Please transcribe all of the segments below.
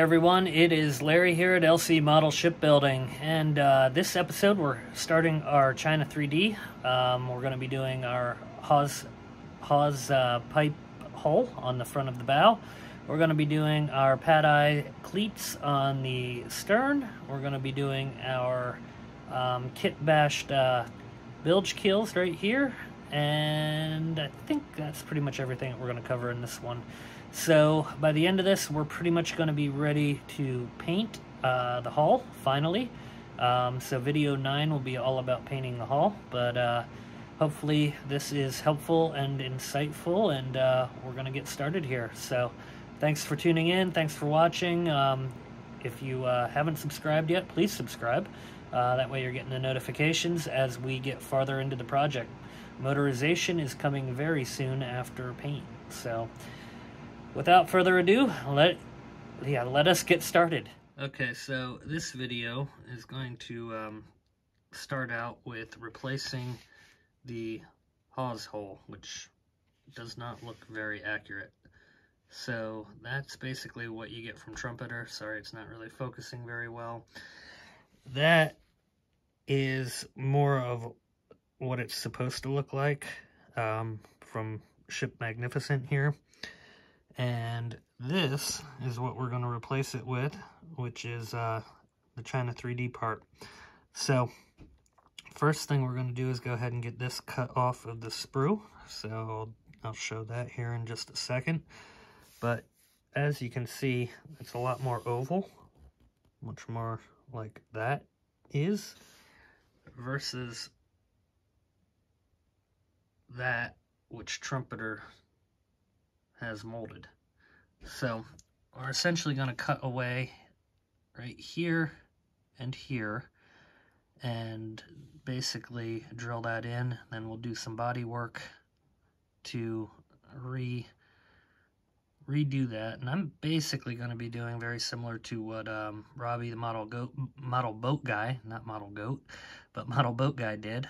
everyone, it is Larry here at LC Model Shipbuilding, and this episode we're starting our China 3D. We're going to be doing our hawse pipe hull on the front of the bow. We're going to be doing our pad eye cleats on the stern. We're going to be doing our kit bashed bilge keels right here, and I think that's pretty much everything that we're going to cover in this one. So by the end of this, we're pretty much going to be ready to paint the hull, finally. So video 9 will be all about painting the hull, but hopefully this is helpful and insightful, and we're going to get started here. So thanks for tuning in, thanks for watching. If you haven't subscribed yet, please subscribe. That way you're getting the notifications as we get farther into the project. Motorization is coming very soon after paint, so without further ado, let us get started. Okay, so this video is going to start out with replacing the hawse hole, which does not look very accurate. So that's basically what you get from Trumpeter. Sorry, it's not really focusing very well. That is more of what it's supposed to look like from Ship Magnificent here. And this is what we're going to replace it with, which is the China 3D part. So first thing we're going to do is go ahead and get this cut off of the sprue. So I'll show that here in just a second. But as you can see, it's a lot more oval, much more like that is, versus that which Trumpeter has molded. So we're essentially going to cut away right here and here and basically drill that in. Then we'll do some body work to redo that. And I'm basically going to be doing very similar to what Robbie, the model boat guy did.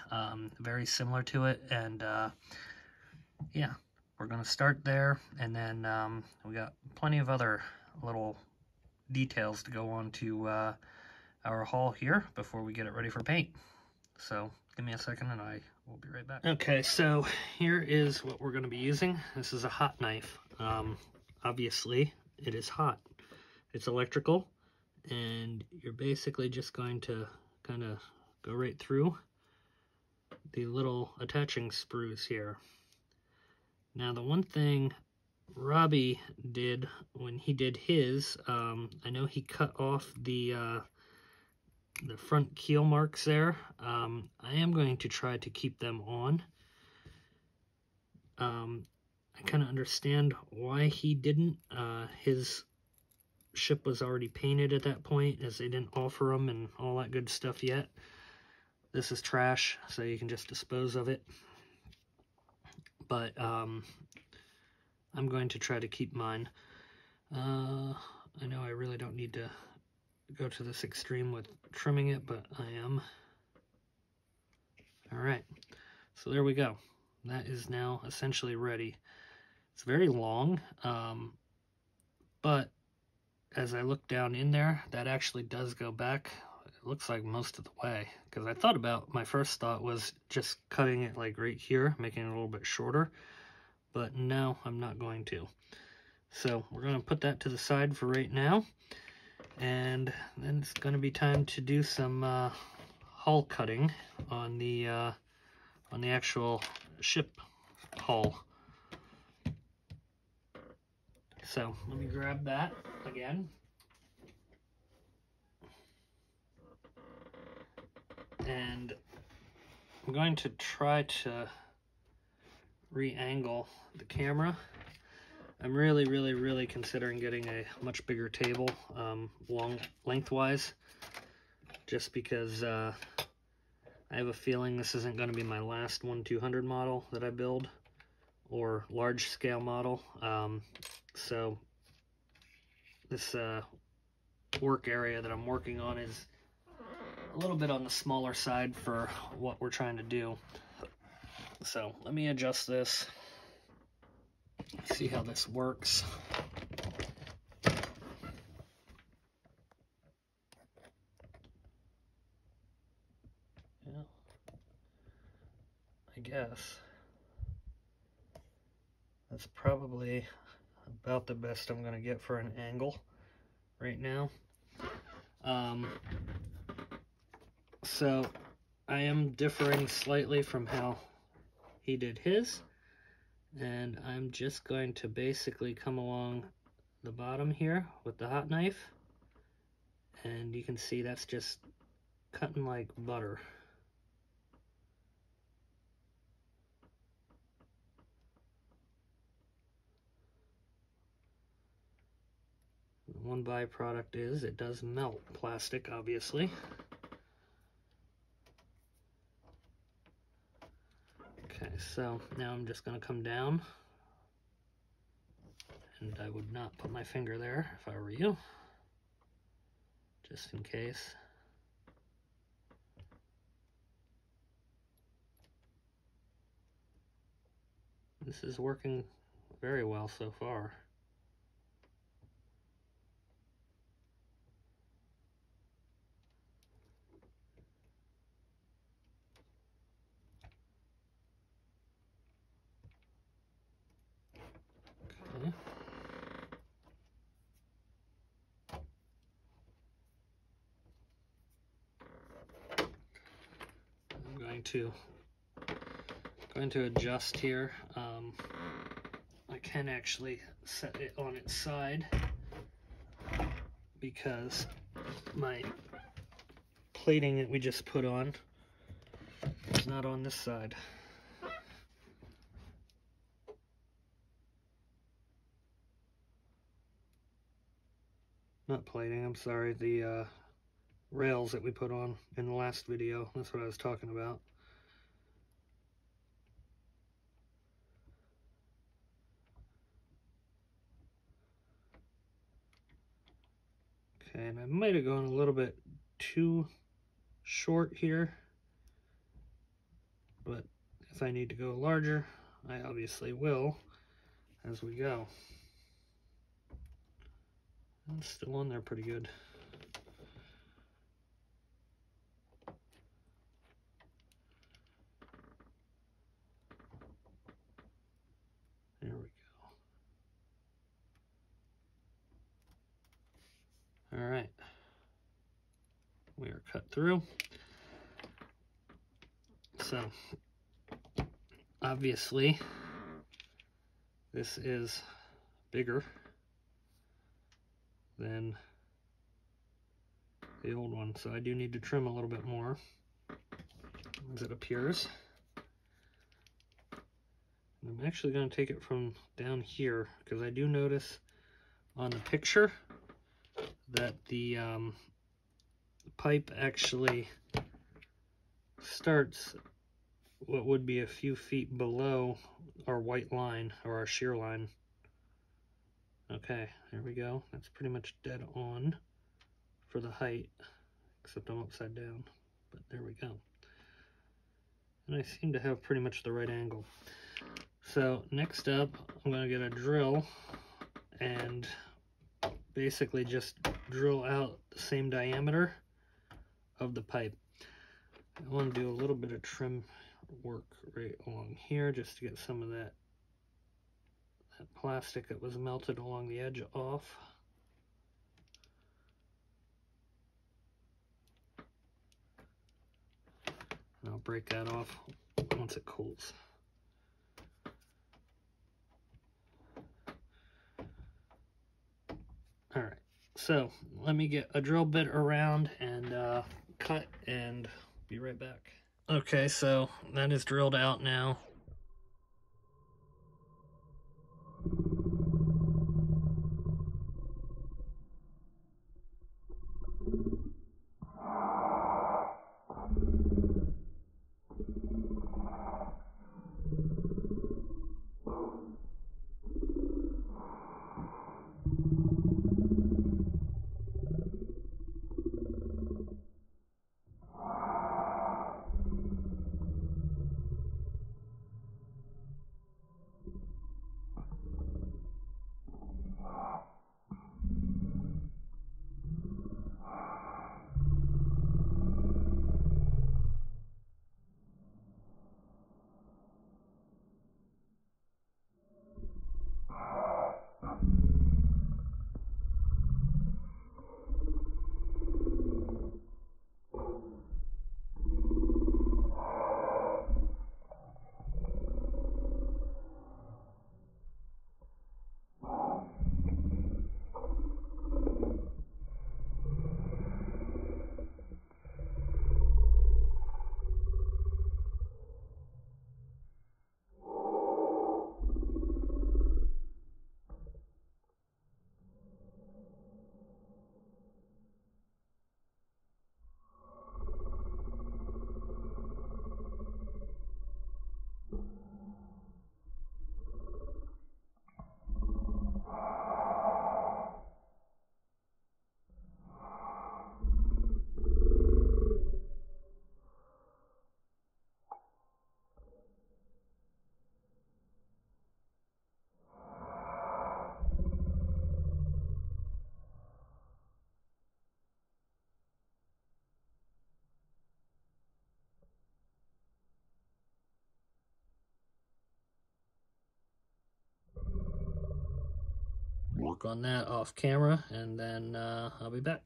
Very similar to it. And yeah, we're going to start there, and then we got plenty of other little details to go on to our hull here before we get it ready for paint. So give me a second and I will be right back. Okay, so here is what we're going to be using. This is a hot knife. Obviously it is hot. It's electrical, and you're basically just going to kind of go right through the little attaching sprues here. Now, the one thing Robbie did when he did his, I know he cut off the front keel marks there. I am going to try to keep them on. I kind of understand why he didn't. His ship was already painted at that point, as they didn't offer them and all that good stuff yet. This is trash, so you can just dispose of it. But I'm going to try to keep mine. I know I really don't need to go to this extreme with trimming it, but I am. Alright, so there we go. That is now essentially ready. It's very long, but as I look down in there, that actually does go back. It looks like most of the way, because I thought about, my first thought was just cutting it like right here, making it a little bit shorter, but no, I'm not going to. So we're going to put that to the side for right now, and then it's going to be time to do some hull cutting on the actual ship hull. So let me grab that again. And I'm going to try to re-angle the camera. I'm really considering getting a much bigger table, lengthwise, just because I have a feeling this isn't going to be my last 1/200 model that I build, or large scale model. So this work area that I'm working on is a little bit on the smaller side for what we're trying to do. So let me adjust this, see how this works. I guess. That's probably about the best I'm going to get for an angle right now. So I am differing slightly from how he did his, and I'm just going to basically come along the bottom here with the hot knife, and you can see that's just cutting like butter. One byproduct is it does melt plastic, obviously. Okay, so now I'm just going to come down, and I would not put my finger there if I were you, just in case. This is working very well so far. Okay. I'm going to adjust here. I can actually set it on its side because my plating that we just put on is not on this side. Not plating, I'm sorry, the rails that we put on in the last video. That's what I was talking about. Okay, and I might have gone a little bit too short here, but if I need to go larger, I obviously will as we go. It's still on there pretty good. There we go. All right, we are cut through. So obviously this is bigger than the old one, so I do need to trim a little bit more, as it appears. And I'm actually going to take it from down here, because I do notice on the picture that the pipe actually starts what would be a few feet below our white line, or our shear line. Okay, there we go. That's pretty much dead on for the height, except I'm upside down, but there we go. And I seem to have pretty much the right angle. So next up, I'm going to get a drill and basically just drill out the same diameter of the pipe. I want to do a little bit of trim work right along here just to get some of that plastic that was melted along the edge off. And I'll break that off once it cools. All right, so let me get a drill bit around and cut, and be right back. Okay, so that is drilled out now. work on that off camera, and then I'll be back.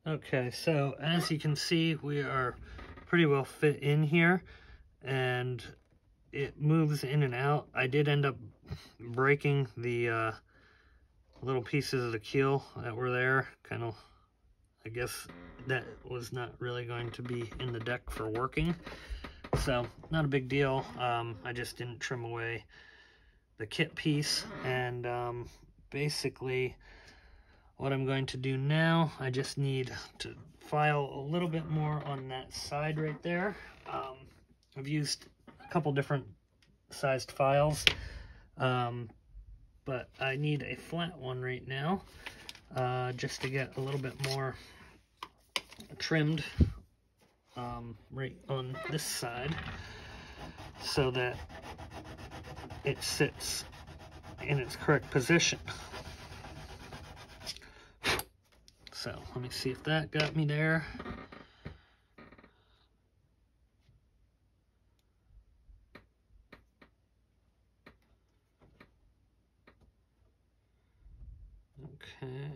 Okay, so as you can see, we are pretty well fit in here, and it moves in and out. I did end up breaking the little pieces of the keel that were there. Kind of, I guess that was not really going to be in the deck for working, so not a big deal. I just didn't trim away the kit piece, and basically what I'm going to do now, I just need to file a little bit more on that side right there. I've used a couple different sized files, but I need a flat one right now, just to get a little bit more trimmed right on this side, so that it sits in its correct position. So let me see if that got me there. Okay.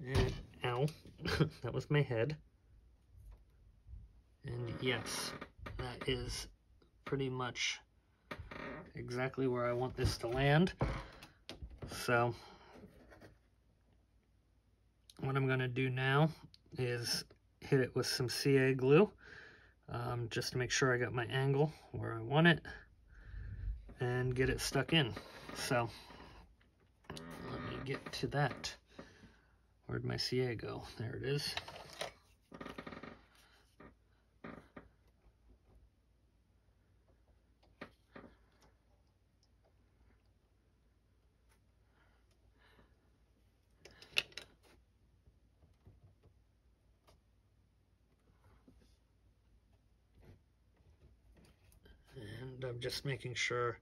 And, ow, that was my head. And yes, that is pretty much exactly where I want this to land. So what I'm going to do now is hit it with some CA glue, just to make sure I got my angle where I want it, and get it stuck in. So let me get to that. Where'd my CA go? There it is. And I'm just making sure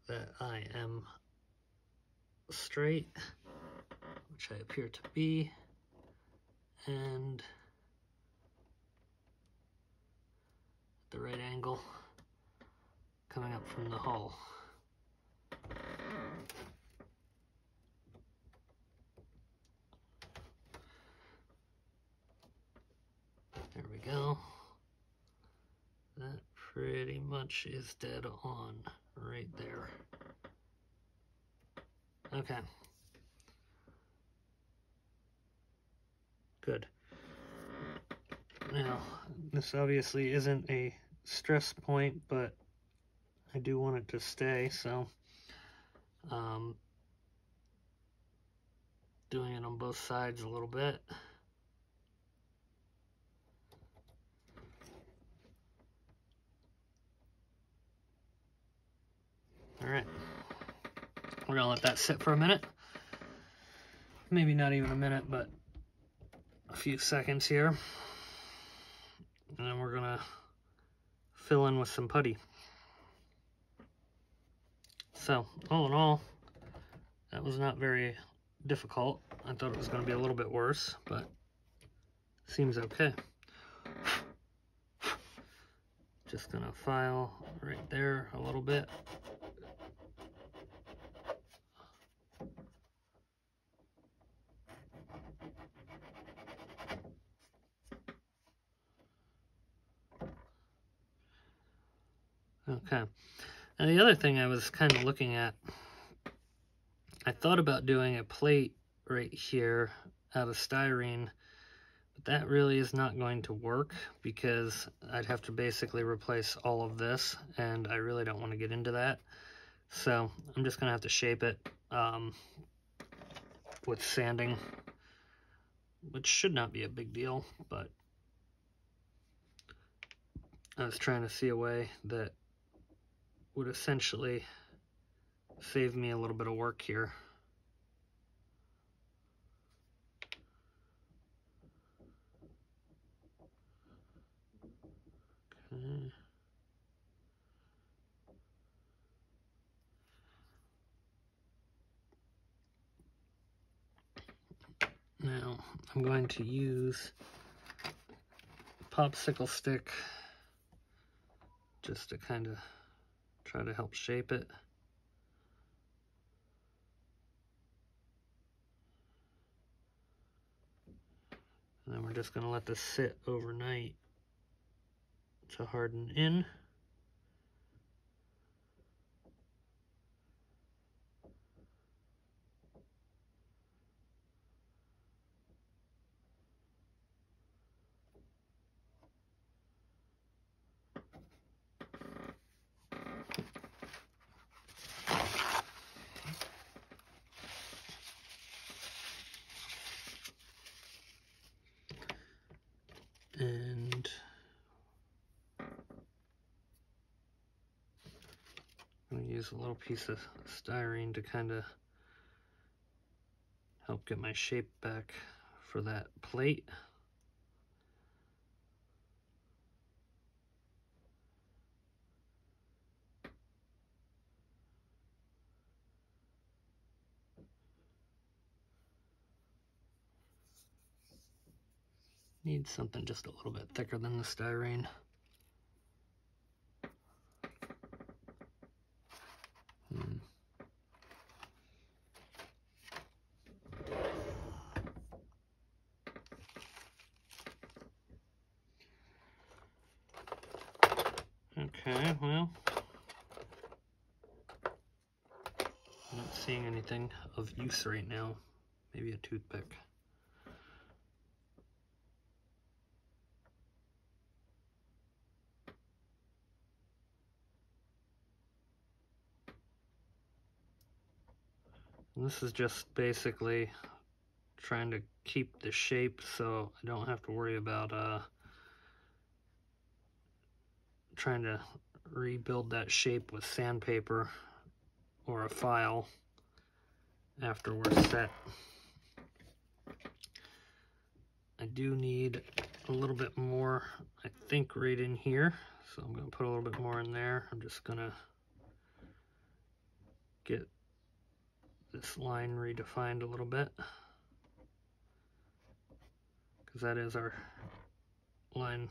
that I am straight, which I appear to be, and the right angle coming up from the hull. There we go. That pretty much is dead on right there. Okay. Good. Now, this obviously isn't a stress point, but I do want it to stay, so doing it on both sides a little bit. All right, we're gonna let that sit for a minute. Maybe not even a minute, but a few seconds here. And then we're gonna fill in with some putty. So, all in all, that was not very difficult. I thought it was gonna be a little bit worse, but seems okay. Just gonna file right there a little bit. Okay, and the other thing I was kind of looking at, I thought about doing a plate right here out of styrene, but that really is not going to work because I'd have to basically replace all of this, and I really don't want to get into that. So I'm just going to have to shape it with sanding, which should not be a big deal, but I was trying to see a way that would essentially save me a little bit of work here. Okay. Now I'm going to use a popsicle stick just to kind of try to help shape it. And then we're just going to let this sit overnight to harden in. And I'm going to use a little piece of styrene to kind of help get my shape back for that plate. Need something just a little bit thicker than the styrene. Okay, well, I'm not seeing anything of use right now. Maybe a toothpick. And this is just basically trying to keep the shape so I don't have to worry about trying to rebuild that shape with sandpaper or a file after we're set. I do need a little bit more, I think, right in here, so I'm going to put a little bit more in there. I'm just going to get this line redefined a little bit, because that is our line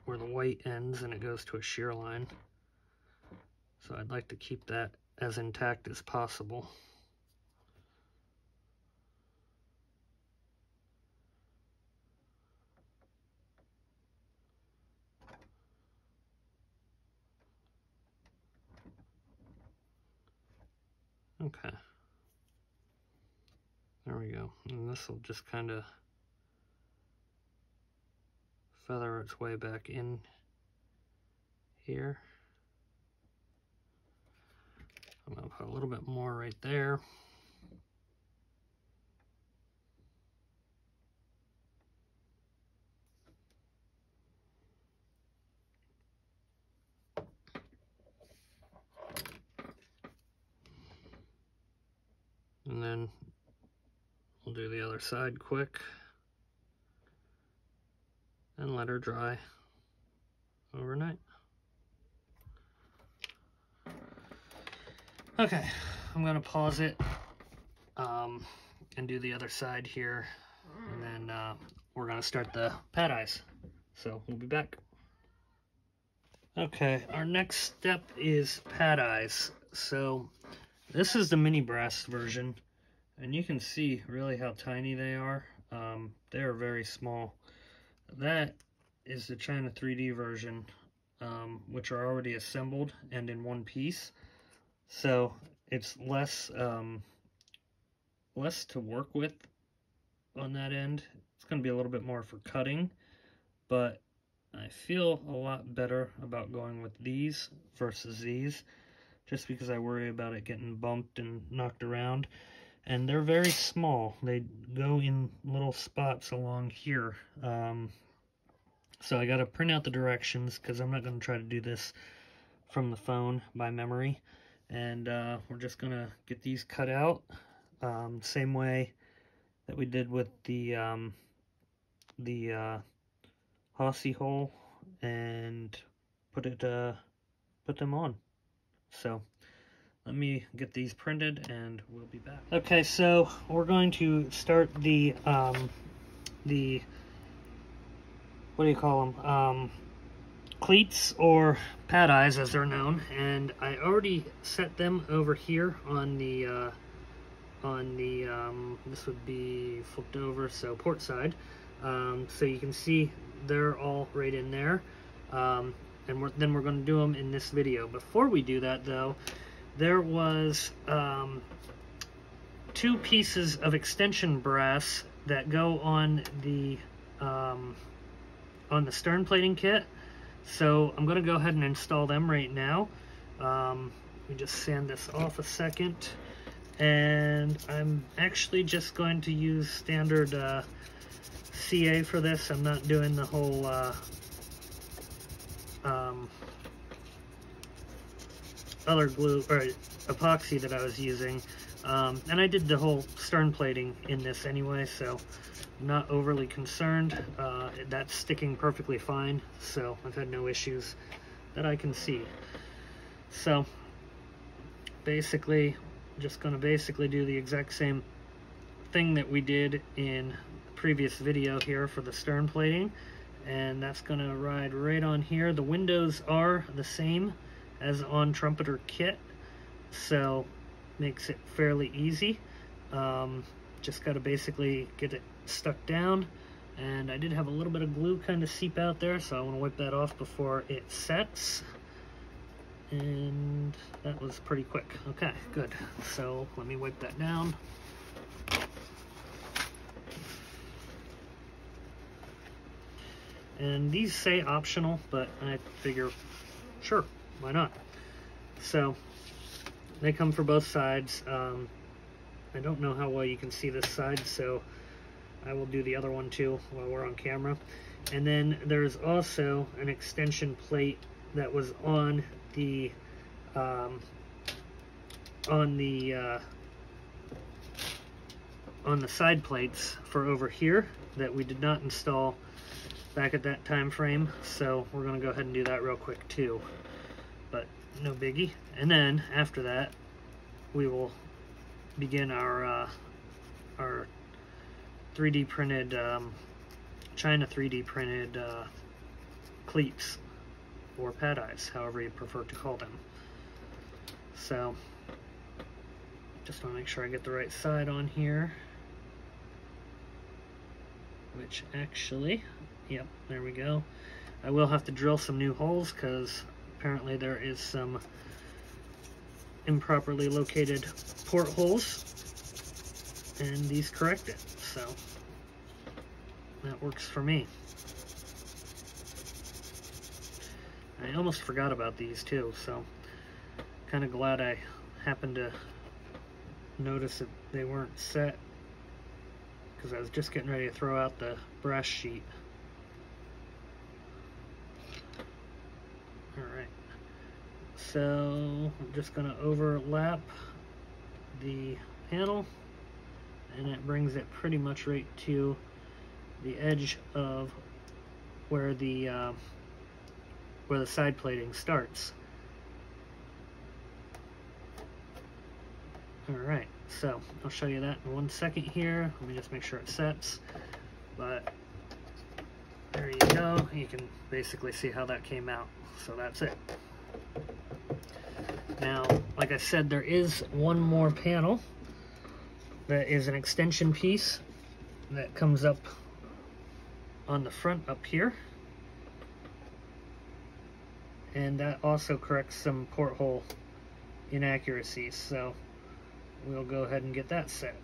where the white ends and it goes to a shear line. So I'd like to keep that as intact as possible. Okay. There we go. And this will just kind of feather its way back in here. I'm going to put a little bit more right there. And then we'll do the other side quick and let her dry overnight. Okay, I'm gonna pause it and do the other side here, and then we're gonna start the pad eyes. So we'll be back. Okay, our next step is pad eyes. So this is the mini brass version, and you can see really how tiny they are. They are very small. That is the China 3D version, which are already assembled and in one piece. So it's less to work with on that end. It's going to be a little bit more for cutting, but I feel a lot better about going with these versus these, just because I worry about it getting bumped and knocked around. And they're very small. They go in little spots along here. So I got to print out the directions, because I'm not going to try to do this from the phone by memory. And we're just going to get these cut out same way that we did with the Hossy hole, and put them on. So let me get these printed and we'll be back. Okay, so we're going to start the what do you call them? Cleats, or pad eyes as they're known, and I already set them over here on the this would be flipped over, so port side. So you can see they're all right in there. And then we're going to do them in this video. Before we do that, though, there was 2 pieces of extension brass that go on the stern plating kit. So I'm going to go ahead and install them right now. Let me just sand this off a second. And I'm actually just going to use standard CA for this. I'm not doing the whole other glue or epoxy that I was using. And I did the whole stern plating in this anyway, so I'm not overly concerned. That's sticking perfectly fine, so I've had no issues that I can see. So basically, just going to do the exact same thing that we did in the previous video here for the stern plating, and that's going to ride right on here. The windows are the same as on Trumpeter kit, so makes it fairly easy. Just got to basically get it stuck down, and I did have a little bit of glue kind of seep out there, so I want to wipe that off before it sets. And that was pretty quick. Okay, good. So let me wipe that down. And these say optional, but I figure, sure, why not? So they come for both sides. I don't know how well you can see this side, so I will do the other one too while we're on camera. And then there's also an extension plate that was on the side plates for over here that we did not install back at that time frame, so we're going to go ahead and do that real quick too, but no biggie. And then after that we will begin our 3D printed China 3D printed cleats or pad eyes, however you prefer to call them. So just want to make sure I get the right side on here, which actually, yep, there we go. I will have to drill some new holes because apparently there is some improperly located portholes, and these correct it, so that works for me. I almost forgot about these too, so kind of glad I happened to notice that they weren't set, because I was just getting ready to throw out the brass sheet. Alright, so I'm just going to overlap the panel, and it brings it pretty much right to the edge of where the side plating starts. Alright, so I'll show you that in 1 second here. Let me just make sure it sets. But there you go. You can basically see how that came out. So that's it. Now, like I said, there is one more panel that is an extension piece that comes up on the front up here. And that also corrects some porthole inaccuracies, so we'll go ahead and get that set.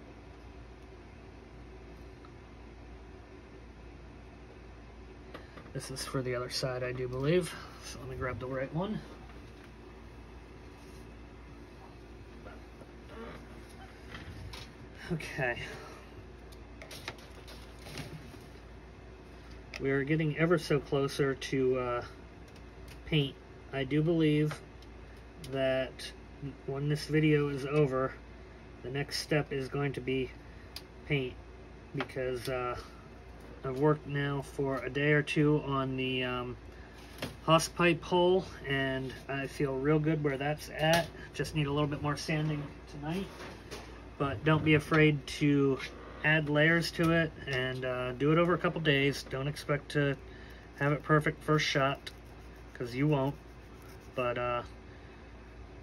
This is for the other side, I do believe, so let me grab the right one. Okay. We are getting ever so closer to paint. I do believe that when this video is over, the next step is going to be paint, because I've worked now for a day or two on the hose pipe hole, and I feel real good where that's at. Just need a little bit more sanding tonight, but don't be afraid to add layers to it, and do it over a couple days. Don't expect to have it perfect first shot, because you won't, but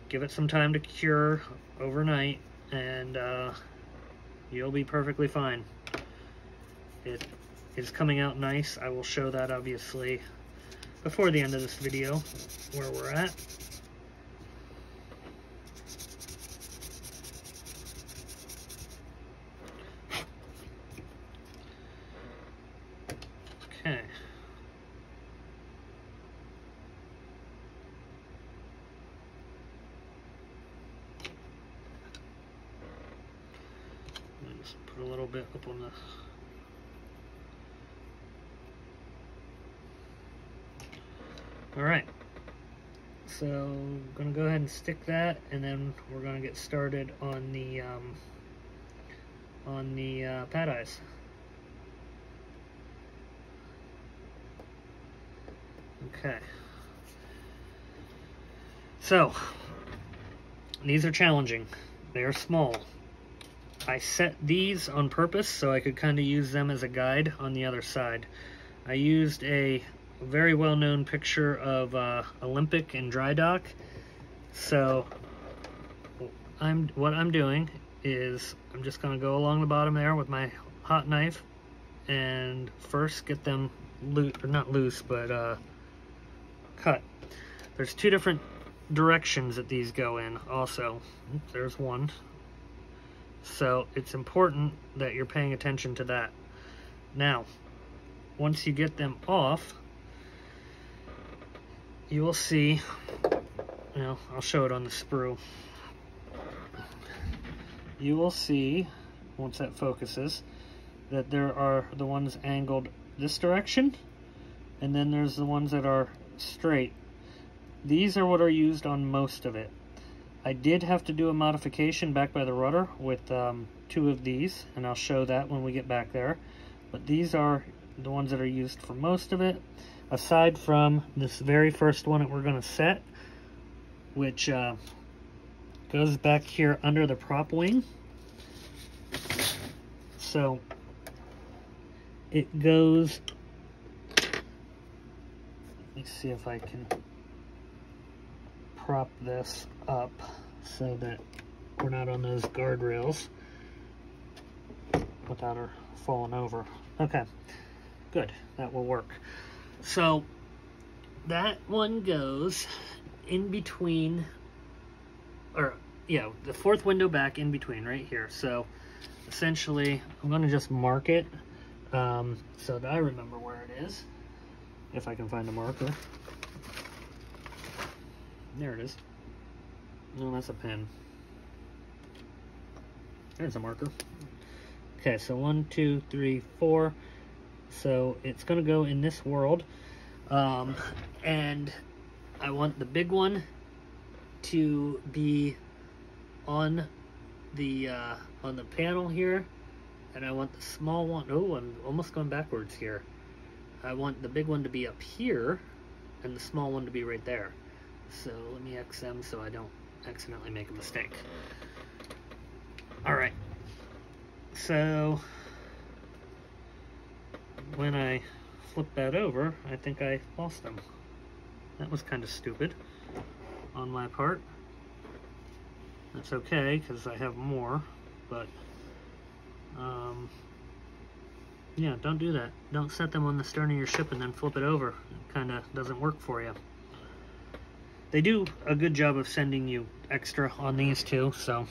give it some time to cure overnight, and you'll be perfectly fine. It is coming out nice. I will show that obviously before the end of this video where we're at. Okay. Let me just put a little bit up on the Alright, so I'm going to go ahead and stick that, and then we're going to get started on the pad eyes. Okay, so these are challenging. They are small. I set these on purpose so I could kind of use them as a guide on the other side. I used a very well-known picture of Olympic and dry dock. So what I'm doing is I'm just going to go along the bottom there with my hot knife and first get them loose, or not loose, but cut. There's two different directions that these go in also. Oops, there's one. So it's important that you're paying attention to that. Now, once you get them off, you will see, I'll show it on the sprue. You will see, once that focuses, that there are the ones angled this direction, and then there's the ones that are straight. These are what are used on most of it. I did have to do a modification back by the rudder with two of these, and I'll show that when we get back there. But these are the ones that are used for most of it, aside from this very first one that we're going to set, which goes back here under the prop wing. So it goes, let me see if I can prop this up so that we're not on those guardrails without her falling over. Okay, good, that will work. So that one goes in between, or yeah, the fourth window back in between right here. So essentially I'm going to just mark it so that I remember where it is, if I can find a marker. There it is. No, that's a pen. There's a marker. Okay, so 1, 2, 3, 4. So it's going to go in this world, and I want the big one to be on the panel here, and I want the small one. Oh, I'm almost going backwards here. I want the big one to be up here, and the small one to be right there. So let me X them so I don't accidentally make a mistake. All right. So when I flip that over, I think I lost them. That was kind of stupid on my part. That's okay, because I have more, but yeah, don't do that. Don't set them on the stern of your ship and then flip it over. It kind of doesn't work for you. They do a good job of sending you extra on these two, so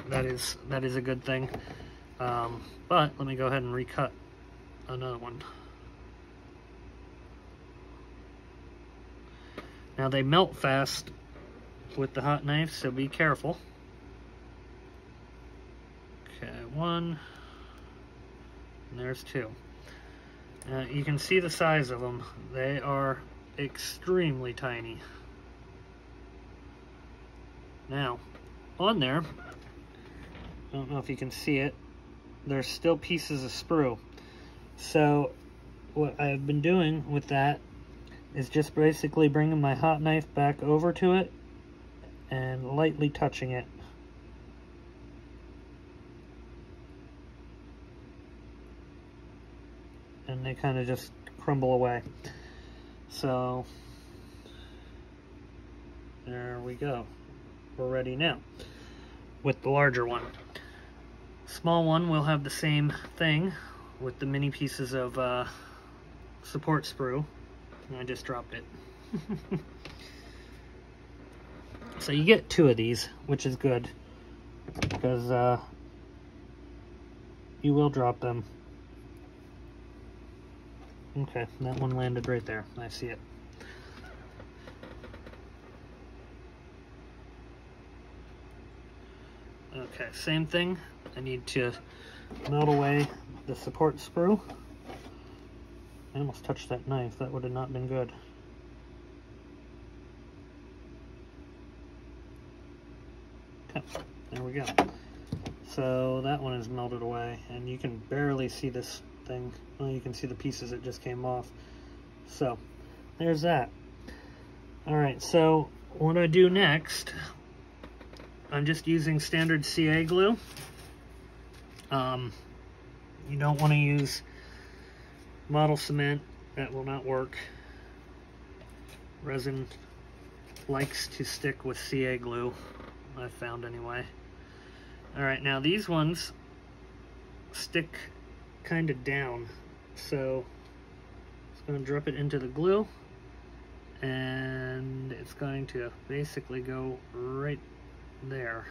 that is a good thing. But let me go ahead and recut another one. Now they melt fast with the hot knife, so be careful. Okay, one, and there's two. You can see the size of them. They are extremely tiny. Now, on there, I don't know if you can see it, there's still pieces of sprue. So what I've been doing with that is just basically bringing my hot knife back over to it and lightly touching it. And they kind of just crumble away. So there we go. We're ready now with the larger one. Small one will have the same thing. with the mini pieces of support sprue, and I just dropped it. So you get 2 of these, which is good, because you will drop them. Okay, that one landed right there. I see it. Okay, same thing. I need to melt away the support sprue. I almost touched that knife. That would have not been good. Okay, there we go. So that one is melted away, and you can barely see this thing. Well, you can see the pieces that just came off. So there's that. All right, so what I do next, I'm just using standard CA glue. You don't want to use model cement. That will not work. Resin likes to stick with CA glue, I've found anyway. All right, now these ones stick kind of down, so it's going to drop it into the glue, and it's going to basically go right there.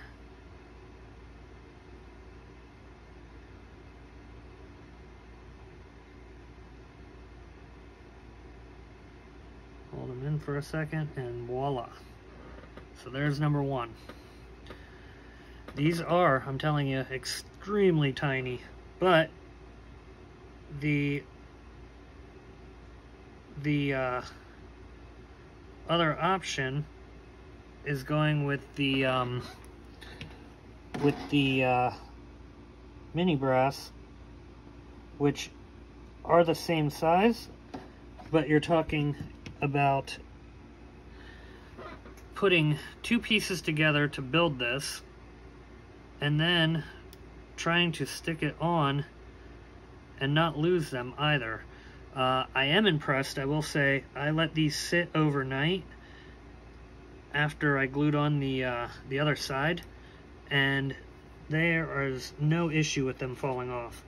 Hold them in for a second, and voila. So there's number 1. These are, I'm telling you, extremely tiny, but the other option is going with the mini brass, which are the same size, but you're talking about putting 2 pieces together to build this, and then trying to stick it on and not lose them either. I am impressed, I will say. I let these sit overnight after I glued on the other side, and there is no issue with them falling off.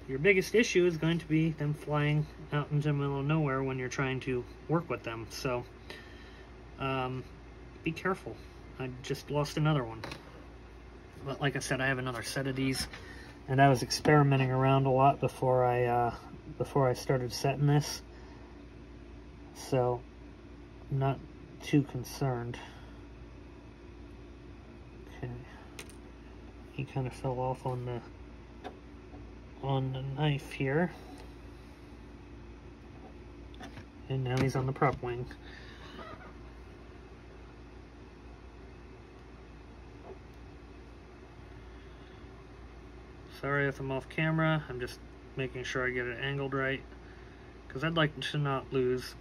Your biggest issue is going to be them flying out into the middle of nowhere when you're trying to work with them. So be careful. I just lost another one. But like I said, I have another set of these, and I was experimenting around a lot before I started setting this. So I'm not too concerned. Okay. He kind of fell off on the knife here, and now he's on the prop wing. Sorry if I'm off camera, I'm just making sure I get it angled right, because I'd like to not lose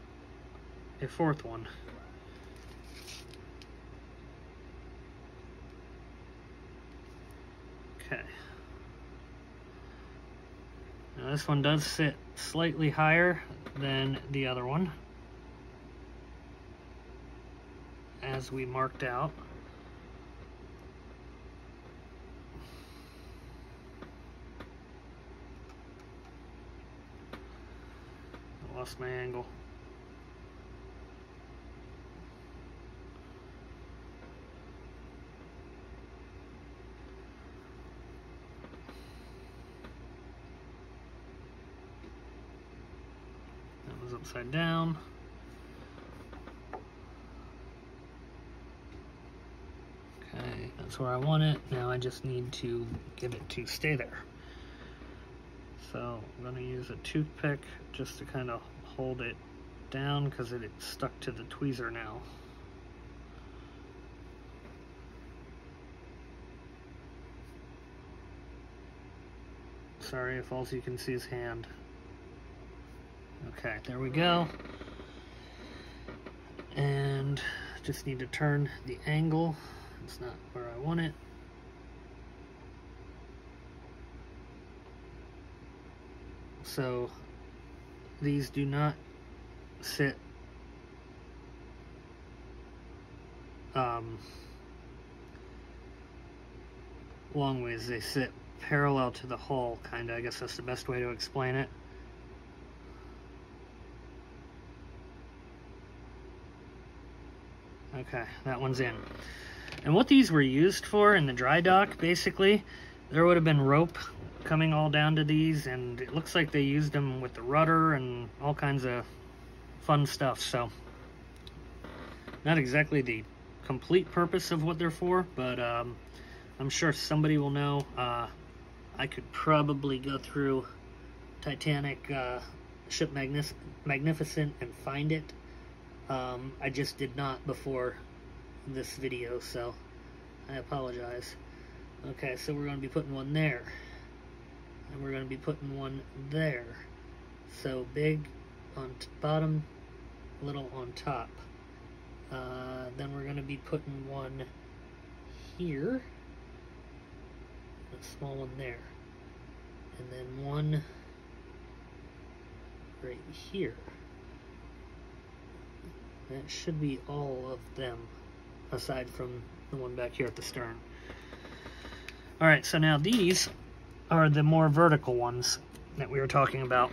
a 4th one. Okay. Now this one does sit slightly higher than the other one, as we marked out. I lost my angle. Upside down. Okay, that's where I want it. Now I just need to get it to stay there. So I'm going to use a toothpick just to kind of hold it down, because it's stuck to the tweezer now. Sorry if all you can see is hand. Okay, there we go. And just need to turn the angle. It's not where I want it. So these do not sit long ways. They sit parallel to the hull, kind of. I guess that's the best way to explain it. Okay, that one's in. And what these were used for in the dry dock, basically, there would have been rope coming all down to these, and it looks like they used them with the rudder and all kinds of fun stuff. So not exactly the complete purpose of what they're for, but I'm sure somebody will know. I could probably go through Titanic Ship Magnificent and find it. I just did not before this video, so I apologize. Okay, so we're going to be putting one there, and we're going to be putting one there. So big on bottom, little on top. Then we're going to be putting one here, a small one there, and then one right here. That should be all of them, aside from the one back here at the stern. Alright, so now these are the more vertical ones that we were talking about.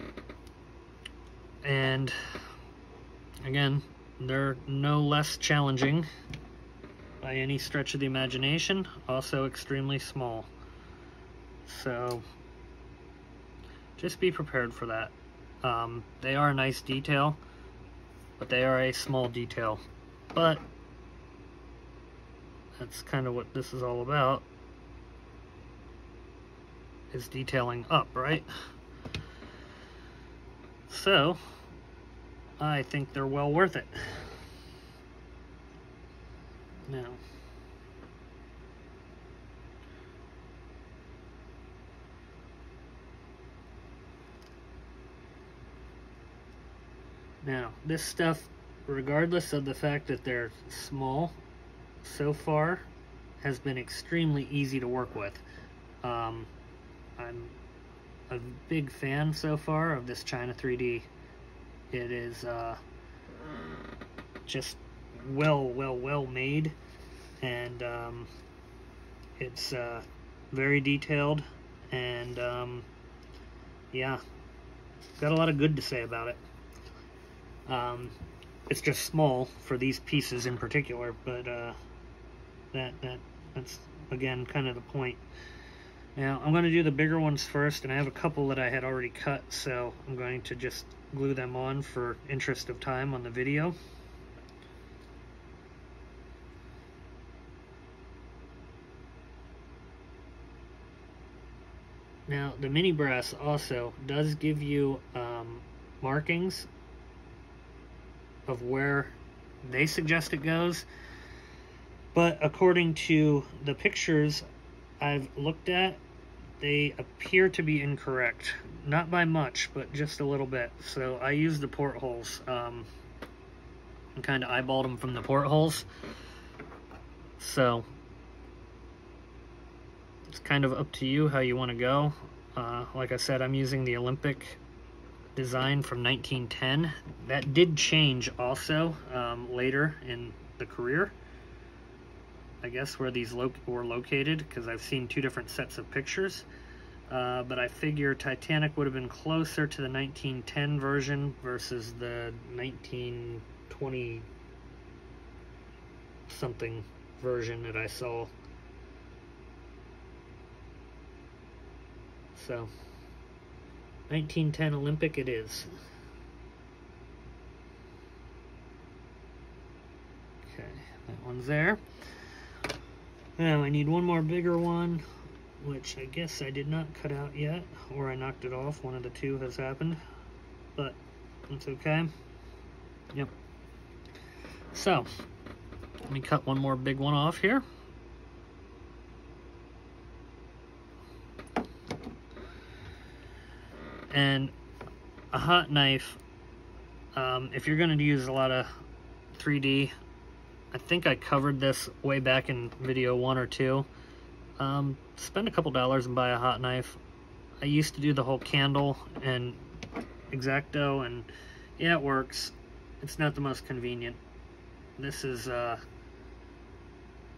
And again, they're no less challenging by any stretch of the imagination, also extremely small. So just be prepared for that. They are a nice detail, but they are a small detail. But that's kind of what this is all about, is detailing up, right? So I think they're well worth it. Now this stuff, regardless of the fact that they're small, so far has been extremely easy to work with. I'm a big fan so far of this China 3D. It is just well made, and it's very detailed, and yeah, got a lot of good to say about it. It's just small for these pieces in particular, but that's again kind of the point. Now I'm going to do the bigger ones first, and I have a couple that I had already cut, so I'm going to just glue them on for interest of time on the video. Now the mini brass also does give you markings of where they suggest it goes, but according to the pictures I've looked at, they appear to be incorrect. Not by much, but just a little bit. So I used the portholes and kind of eyeballed them from the portholes. So it's kind of up to you how you want to go. Like I said, I'm using the Olympic design from 1910. That did change also later in the career, I guess, where these were located, because I've seen two different sets of pictures. But I figure Titanic would have been closer to the 1910 version versus the 1920 something version that I saw. So 1910 Olympic it is. Okay, that one's there. Now I need one more bigger one, which I guess I did not cut out yet, or I knocked it off. One of the two has happened, but it's okay. Yep. So let me cut one more big one off here. And a hot knife, if you're going to use a lot of 3D, I think I covered this way back in video 1 or 2. Spend a couple dollars and buy a hot knife. I used to do the whole candle and X-Acto, and yeah, it works. It's not the most convenient. This is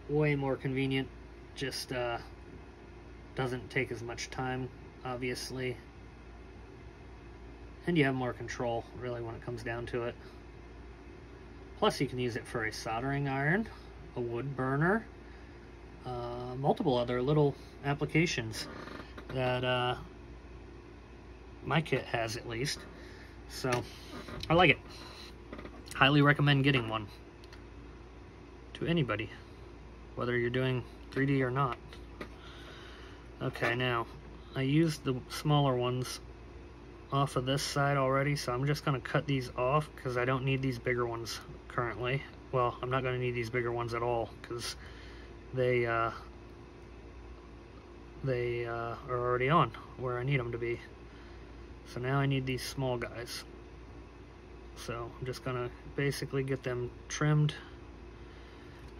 way more convenient. Just doesn't take as much time, obviously, and you have more control, really, when it comes down to it. Plus, you can use it for a soldering iron, a wood burner, multiple other little applications that my kit has, at least. So, I like it. Highly recommend getting one to anybody, whether you're doing 3D or not. Okay, now, I used the smaller ones off of this side already, so I'm just going to cut these off because I don't need these bigger ones currently. Well, I'm not going to need these bigger ones at all because they are already on where I need them to be. So now I need these small guys. So I'm just going to basically get them trimmed.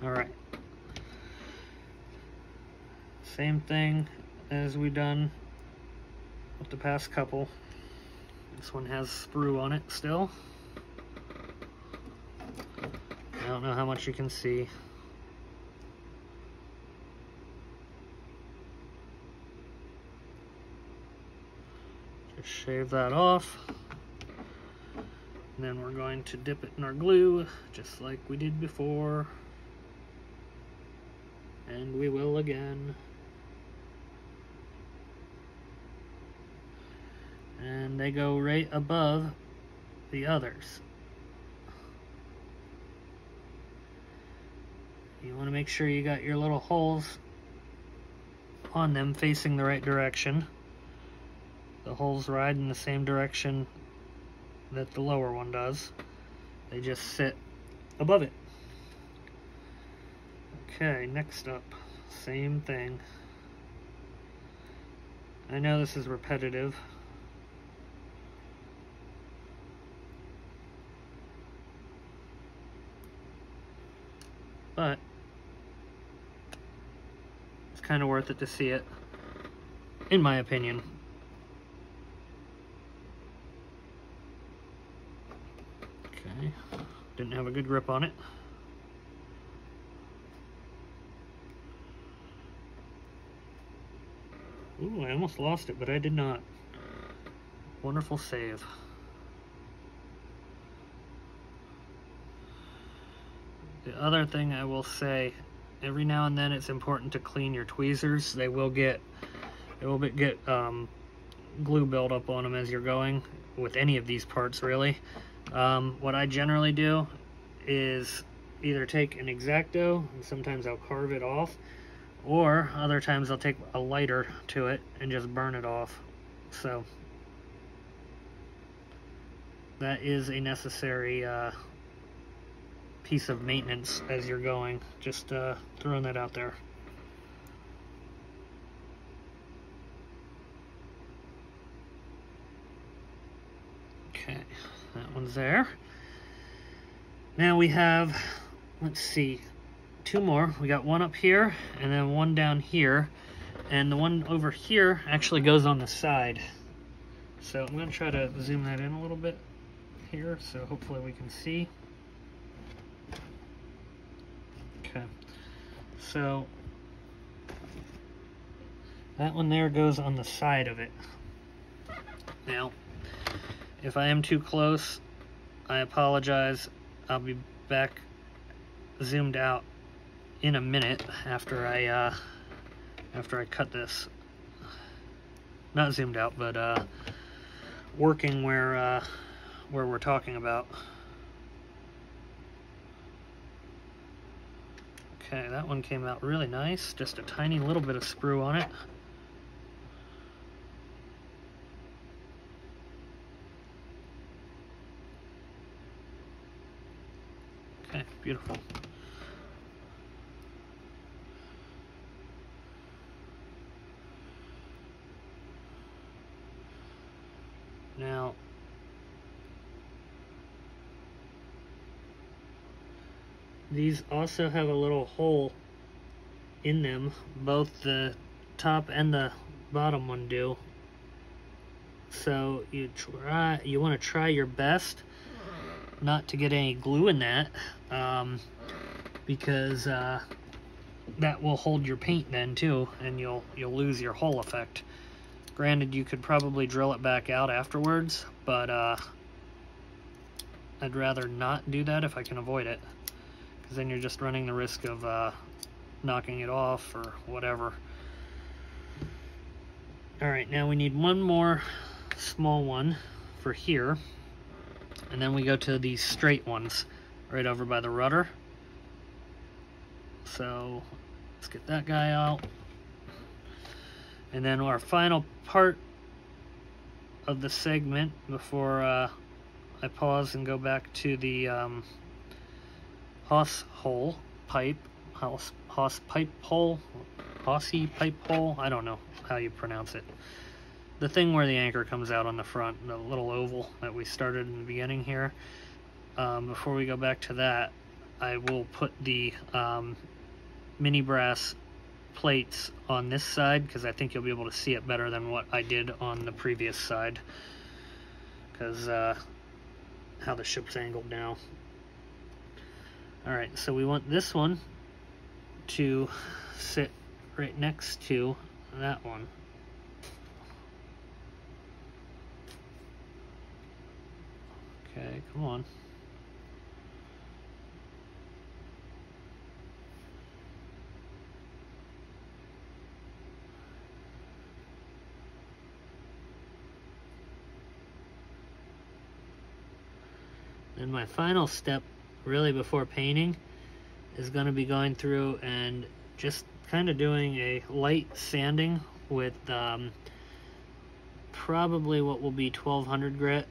Alright. Same thing as we've done with the past couple. This one has sprue on it still. I don't know how much you can see. Just shave that off. And then we're going to dip it in our glue, just like we did before. And we will again. And they go right above the others. You want to make sure you got your little holes on them facing the right direction. The holes ride in the same direction that the lower one does. They just sit above it. Okay, next up, same thing. I know this is repetitive. But it's kind of worth it to see it, in my opinion. Okay, didn't have a good grip on it. Ooh, I almost lost it, but I did not. Wonderful save. The other thing I will say, every now and then it's important to clean your tweezers. They will get glue buildup on them as you're going, with any of these parts really. What I generally do is either take an X-Acto, and sometimes I'll carve it off, or other times I'll take a lighter to it and just burn it off. So that is a necessary piece of maintenance as you're going. Just throwing that out there. Okay, that one's there. Now we have, let's see, two more. We got one up here and then one down here, and the one over here actually goes on the side. So I'm going to try to zoom that in a little bit here so hopefully we can see. Okay, so that one there goes on the side of it. Now, if I am too close, I apologize. I'll be back zoomed out in a minute after I cut this. Not zoomed out, but working where we're talking about. Okay, that one came out really nice. Just a tiny little bit of sprue on it. Okay, beautiful. Now, these also have a little hole in them. Both the top and the bottom one do. So you want to try your best not to get any glue in that, because that will hold your paint then too, and you'll lose your hole effect. Granted, you could probably drill it back out afterwards, but I'd rather not do that if I can avoid it, because then you're just running the risk of knocking it off or whatever. Alright, now we need one more small one for here, and then we go to these straight ones right over by the rudder. So let's get that guy out. And then our final part of the segment before I pause and go back to the Hoss pipe hole, I don't know how you pronounce it. The thing where the anchor comes out on the front, the little oval that we started in the beginning here. Before we go back to that, I will put the mini brass plates on this side, because I think you'll be able to see it better than what I did on the previous side, because how the ship's angled now. Alright, so we want this one to sit right next to that one. Okay, come on. And my final step, really before painting, is going to be going through and just kind of doing a light sanding with probably what will be 1200 grit.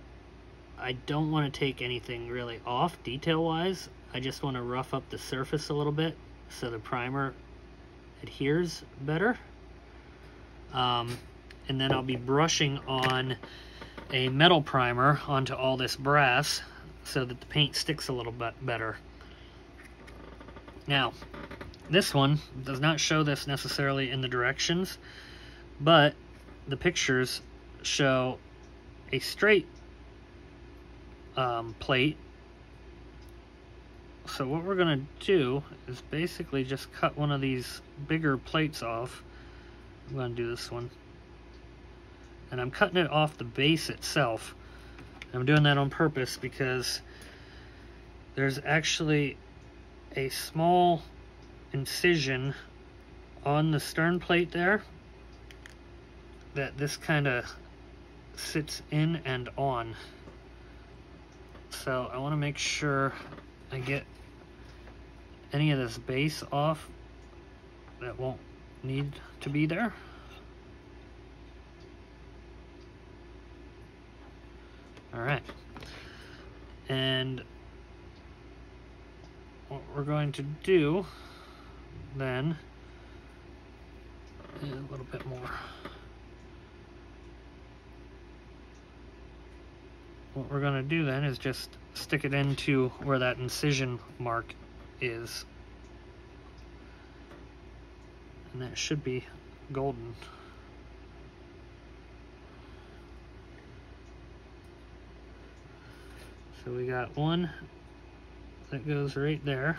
I don't want to take anything really off detail-wise. I just want to rough up the surface a little bit so the primer adheres better. And then I'll be brushing on a metal primer onto all this brass so that the paint sticks a little bit better. Now, this one does not show this necessarily in the directions, but the pictures show a straight plate. So what we're going to do is basically just cut one of these bigger plates off. I'm going to do this one. And I'm cutting it off the base itself. I'm doing that on purpose because there's actually a small incision on the stern plate there that this kind of sits in and on. So I want to make sure I get any of this base off that won't need to be there. Alright, and what we're going to do then, a little bit more. What we're going to do then is just stick it into where that incision mark is. And that should be golden. So we got one that goes right there.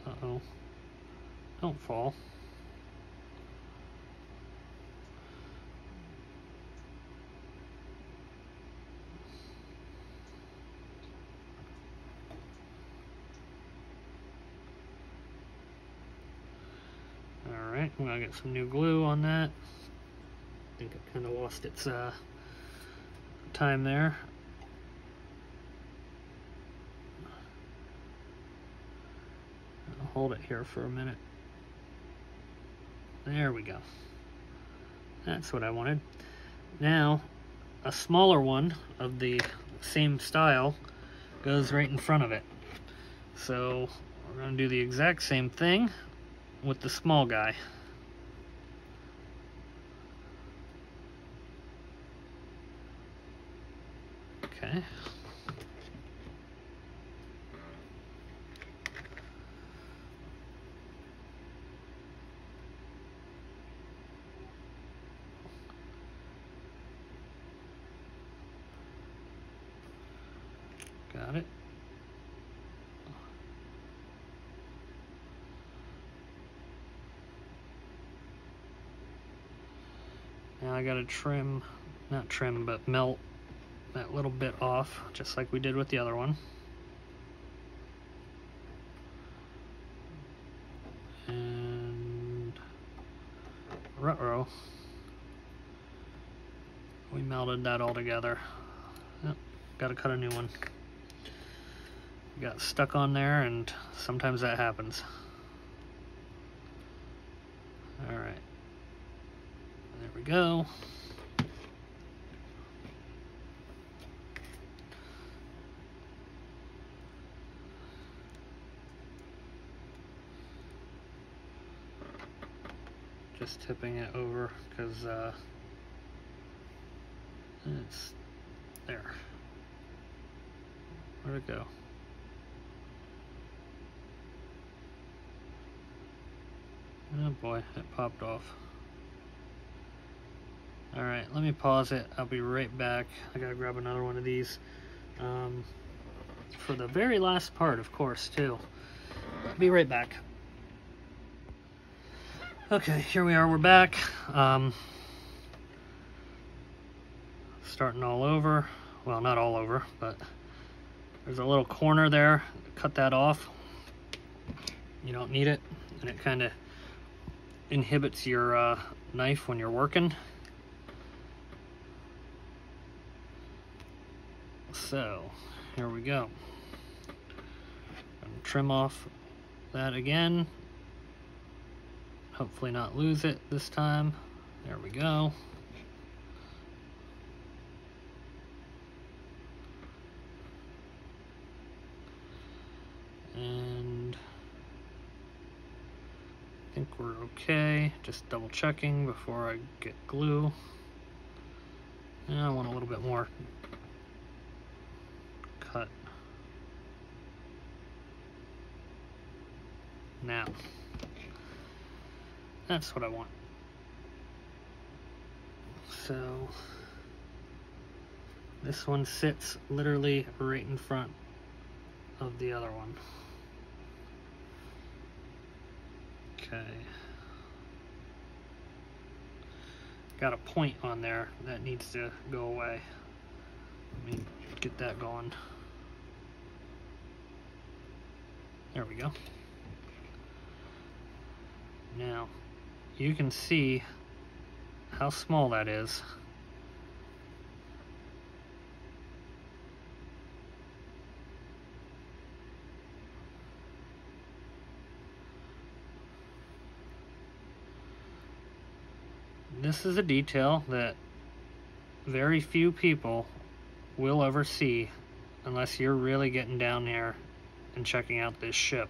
Uh-oh. Don't fall. Alright, I'm gonna get some new glue on that. I think it kind of lost its time there. I'll hold it here for a minute. There we go. That's what I wanted. Now, a smaller one of the same style goes right in front of it. So we're going to do the exact same thing with the small guy. Okay. Got it. I gotta trim, not trim, but melt that little bit off, just like we did with the other one. And ruh-roh, we melted that all together. Yep, gotta cut a new one. Got stuck on there, and sometimes that happens. All right, there we go. Just tipping it over because it's there. Where'd it go? Oh boy, it popped off. Alright, let me pause it. I'll be right back. I gotta grab another one of these. For the very last part, of course, too. Be right back. Okay, here we are, we're back. Starting all over. Well, not all over, but there's a little corner there. Cut that off. You don't need it, and it kind of inhibits your knife when you're working. So, here we go. Trim off that again. Hopefully not lose it this time. There we go. And I think we're okay. Just double checking before I get glue. And I want a little bit more cut. Now, that's what I want. So, this one sits literally right in front of the other one. Okay. Got a point on there that needs to go away. Let me get that going. There we go. Now, you can see how small that is. This is a detail that very few people will ever see unless you're really getting down there and checking out this ship.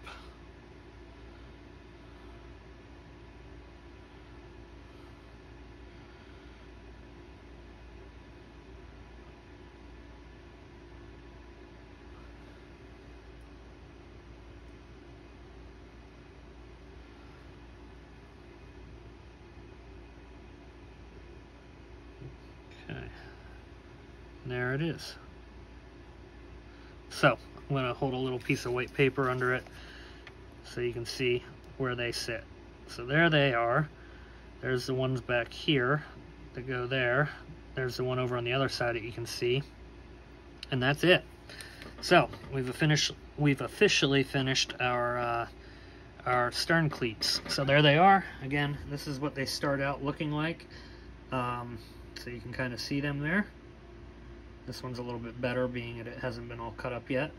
Okay, there it is. So I'm going to hold a little piece of white paper under it so you can see where they sit. So there they are. There's the ones back here that go there. There's the one over on the other side that you can see. And that's it. So we've officially finished our stern cleats. So there they are. Again, this is what they start out looking like. So you can kind of see them there. This one's a little bit better, being that it hasn't been all cut up yet.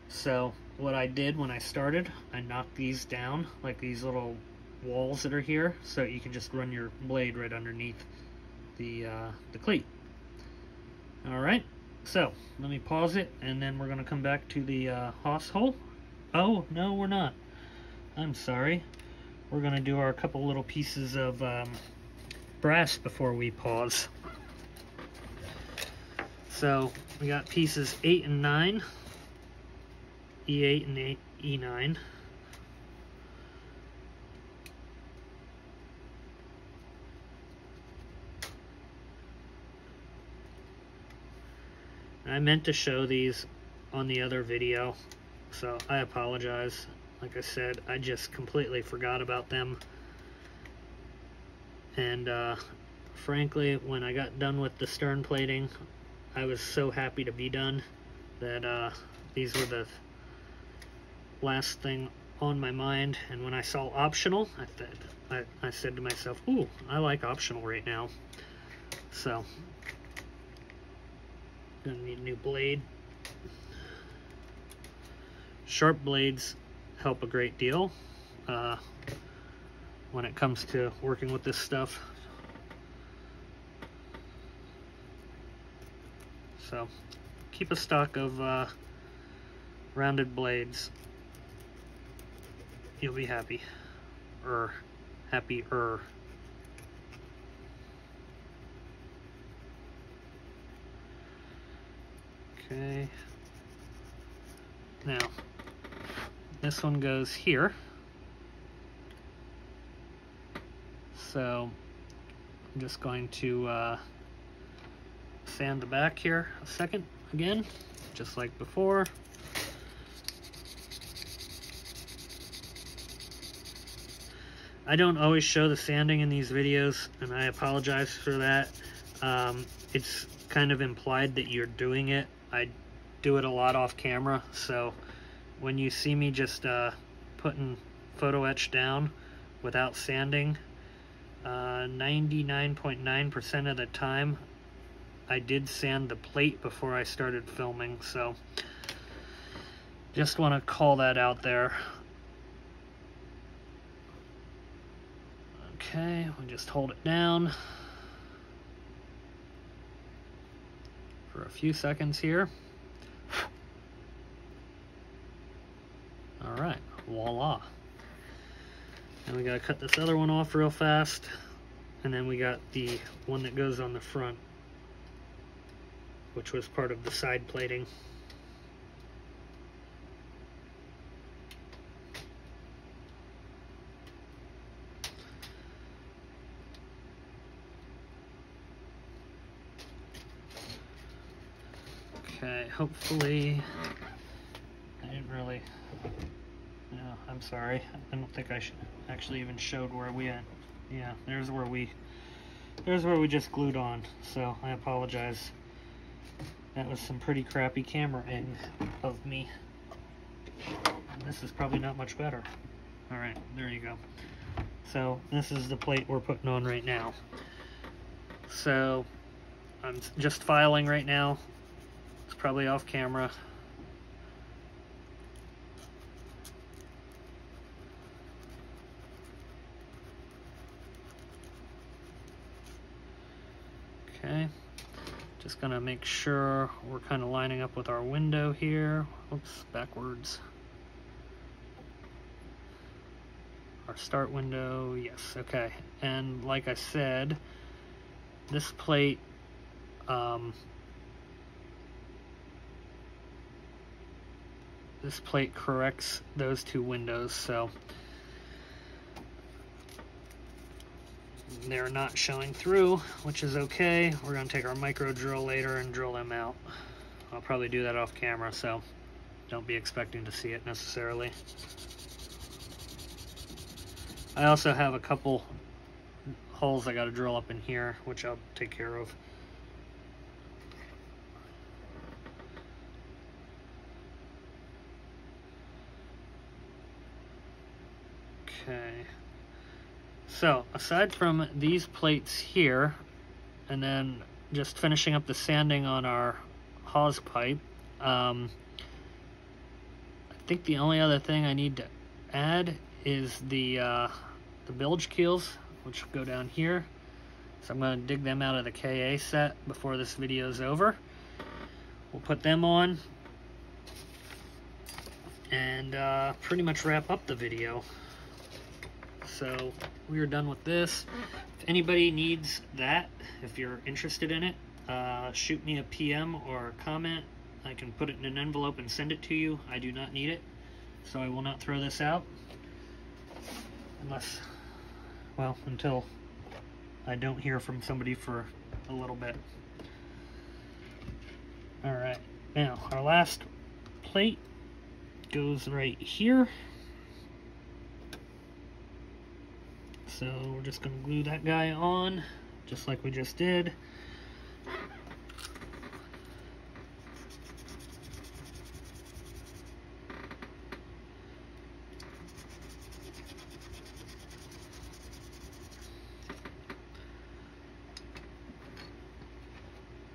So what I did when I started, I knocked these down, like these little walls that are here, so you can just run your blade right underneath the cleat. Alright, so let me pause it, and then we're going to come back to the hawse hole. Oh, no, we're not. I'm sorry. We're going to do our couple little pieces of brass before we pause. So we got pieces 8 and 9, E8 and E9. I meant to show these on the other video, so I apologize. Like I said, I just completely forgot about them. And frankly, when I got done with the stern plating, I was so happy to be done that these were the last thing on my mind. And when I saw optional, I said to myself, ooh, I like optional right now. So, gonna need a new blade. Sharp blades help a great deal when it comes to working with this stuff. So keep a stock of rounded blades. You'll be happy. Happier. Okay. Now, this one goes here. So I'm just going to sand the back here a second again, just like before. I don't always show the sanding in these videos, and I apologize for that. It's kind of implied that you're doing it. I do it a lot off camera, so when you see me just putting photo etch down without sanding, 99.9% of the time I did sand the plate before I started filming, so just want to call that out there. Okay, we'll just hold it down for a few seconds here. All right, voila. And we gotta cut this other one off real fast, and then we got the one that goes on the front, which was part of the side plating. Okay, hopefully, I didn't really, no, I'm sorry. I don't think I actually even showed where we had, yeah, there's where we just glued on, so I apologize. That was some pretty crappy camera-ing of me. And this is probably not much better. All right, there you go. So this is the plate we're putting on right now. So I'm just filing right now. It's probably off camera. Okay, just gonna make sure we're kind of lining up with our window here. Oops, backwards. Our start window, yes, okay. And like I said, this plate, corrects those two windows, so they're not showing through, which is okay. We're going to take our micro drill later and drill them out. I'll probably do that off camera, so don't be expecting to see it necessarily. I also have a couple holes I got to drill up in here, which I'll take care of. Okay, so aside from these plates here, and then just finishing up the sanding on our hose pipe, I think the only other thing I need to add is the bilge keels, which go down here. So I'm going to dig them out of the KA set before this video is over. We'll put them on and pretty much wrap up the video. So we are done with this. If anybody needs that, if you're interested in it, shoot me a PM or a comment. I can put it in an envelope and send it to you. I do not need it, so I will not throw this out unless, well, until I don't hear from somebody for a little bit. All right, now our last plate goes right here. So we're just going to glue that guy on just like we just did.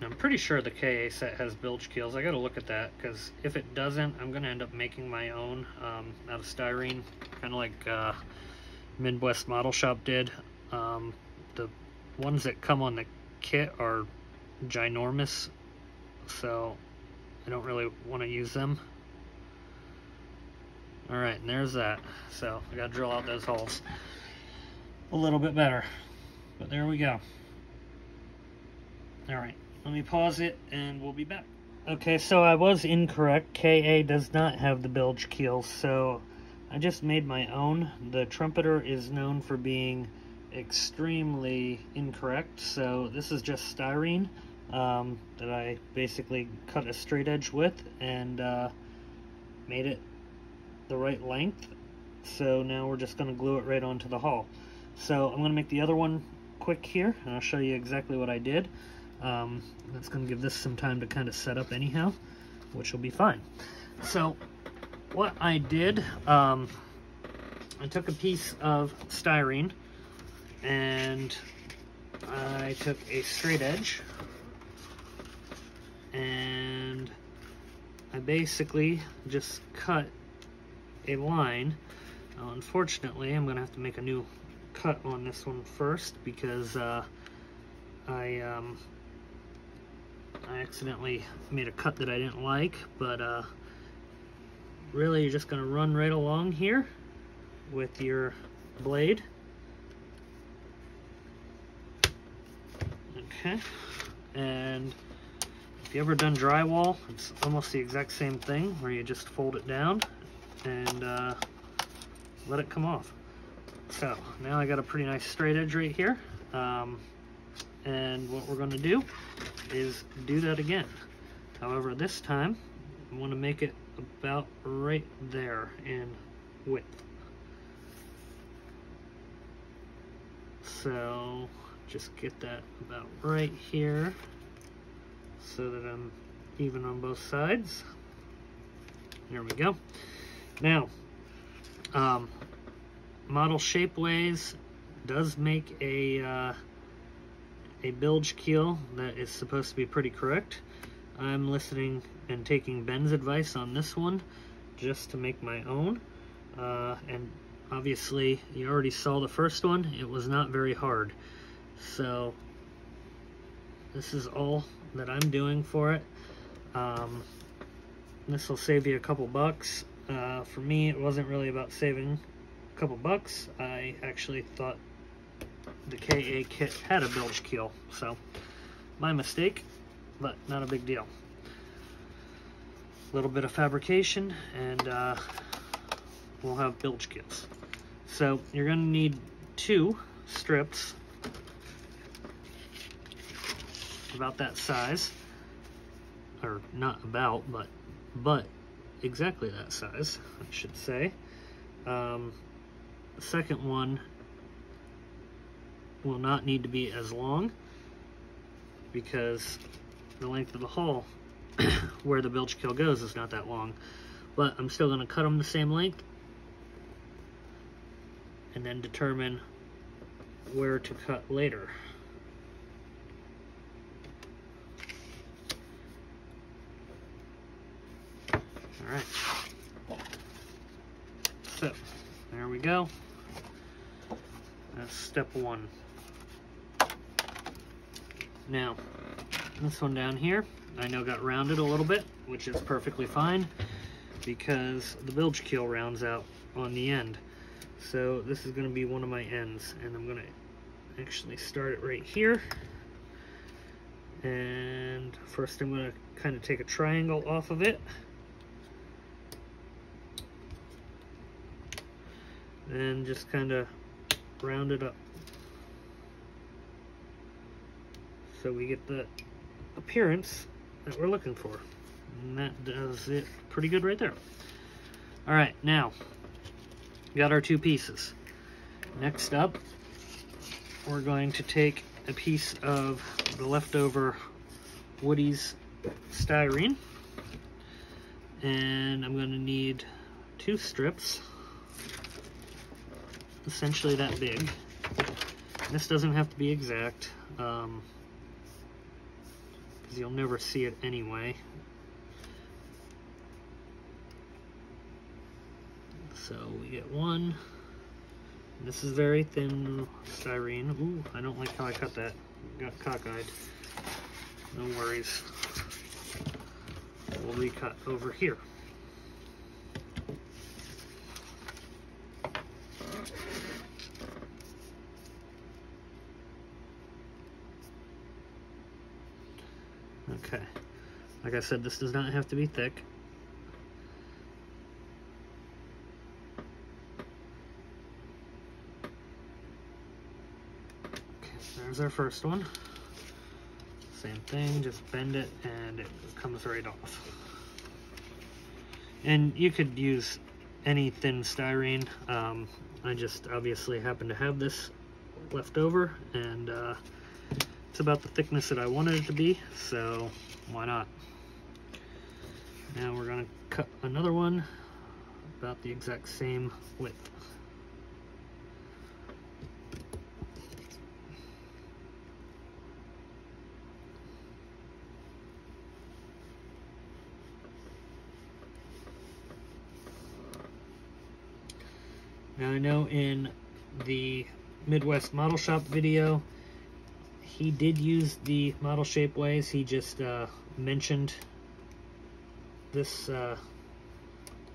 I'm pretty sure the KA set has bilge keels. I gotta look at that, because if it doesn't, I'm gonna end up making my own out of styrene, kind of like Midwest Model Shop did. The ones that come on the kit are ginormous, so I don't really want to use them. Alright, and there's that. So I gotta drill out those holes a little bit better, but there we go. Alright, let me pause it and we'll be back. Okay, so I was incorrect. KA does not have the bilge keels, so I just made my own. The Trumpeter is known for being extremely incorrect, so this is just styrene that I basically cut a straight edge with and made it the right length. So now we're just going to glue it right onto the hull. So I'm going to make the other one quick here, and I'll show you exactly what I did. That's going to give this some time to kind of set up anyhow, which will be fine. So what I did, I took a piece of styrene and I took a straight edge and I basically just cut a line. Unfortunately, I'm going to have to make a new cut on this one first, because I accidentally made a cut that I didn't like, but really you're just going to run right along here with your blade. Okay, and if you ever done drywall, it's almost the exact same thing, where you just fold it down and let it come off. So now I got a pretty nice straight edge right here, and what we're going to do is do that again. However, this time I want to make it about right there in width. So just get that about right here so that I'm even on both sides. There we go. Now, Model Shapeways does make a bilge keel that is supposed to be pretty correct. I'm listening and taking Ben's advice on this one just to make my own. And obviously, you already saw the first one. It was not very hard. So this is all that I'm doing for it. This will save you a couple bucks. For me, it wasn't really about saving a couple bucks. I actually thought the KA kit had a bilge keel, so my mistake, but not a big deal. A little bit of fabrication and we'll have bilge keels. So you're going to need 2 strips about that size, or not about, but exactly that size, I should say. The second one will not need to be as long, because the length of the hull where the bilge keel goes is not that long. But I'm still going to cut them the same length and then determine where to cut later. Alright, so there we go. That's step 1. Now, this one down here, I know got rounded a little bit, which is perfectly fine because the bilge keel rounds out on the end. So this is going to be one of my ends, and I'm going to actually start it right here. And first I'm going to kind of take a triangle off of it. And just kind of round it up so we get the appearance that we're looking for. And that does it pretty good right there. Alright, now got our 2 pieces. Next up, we're going to take a piece of the leftover Woody's styrene, and I'm going to need 2 strips, essentially that big. This doesn't have to be exact, because you'll never see it anyway. So we get 1. This is very thin styrene. Ooh, I don't like how I cut that. Got cockeyed. No worries. We'll recut over here. Okay. Like I said, this does not have to be thick. There's our first one. Same thing, just bend it and it comes right off. And you could use any thin styrene. I just obviously happen to have this left over, and it's about the thickness that I wanted it to be, so why not? Now we're going to cut another one about the exact same width. Now I know in the Midwest Model Shop video, he did use the model shape ways. He just mentioned this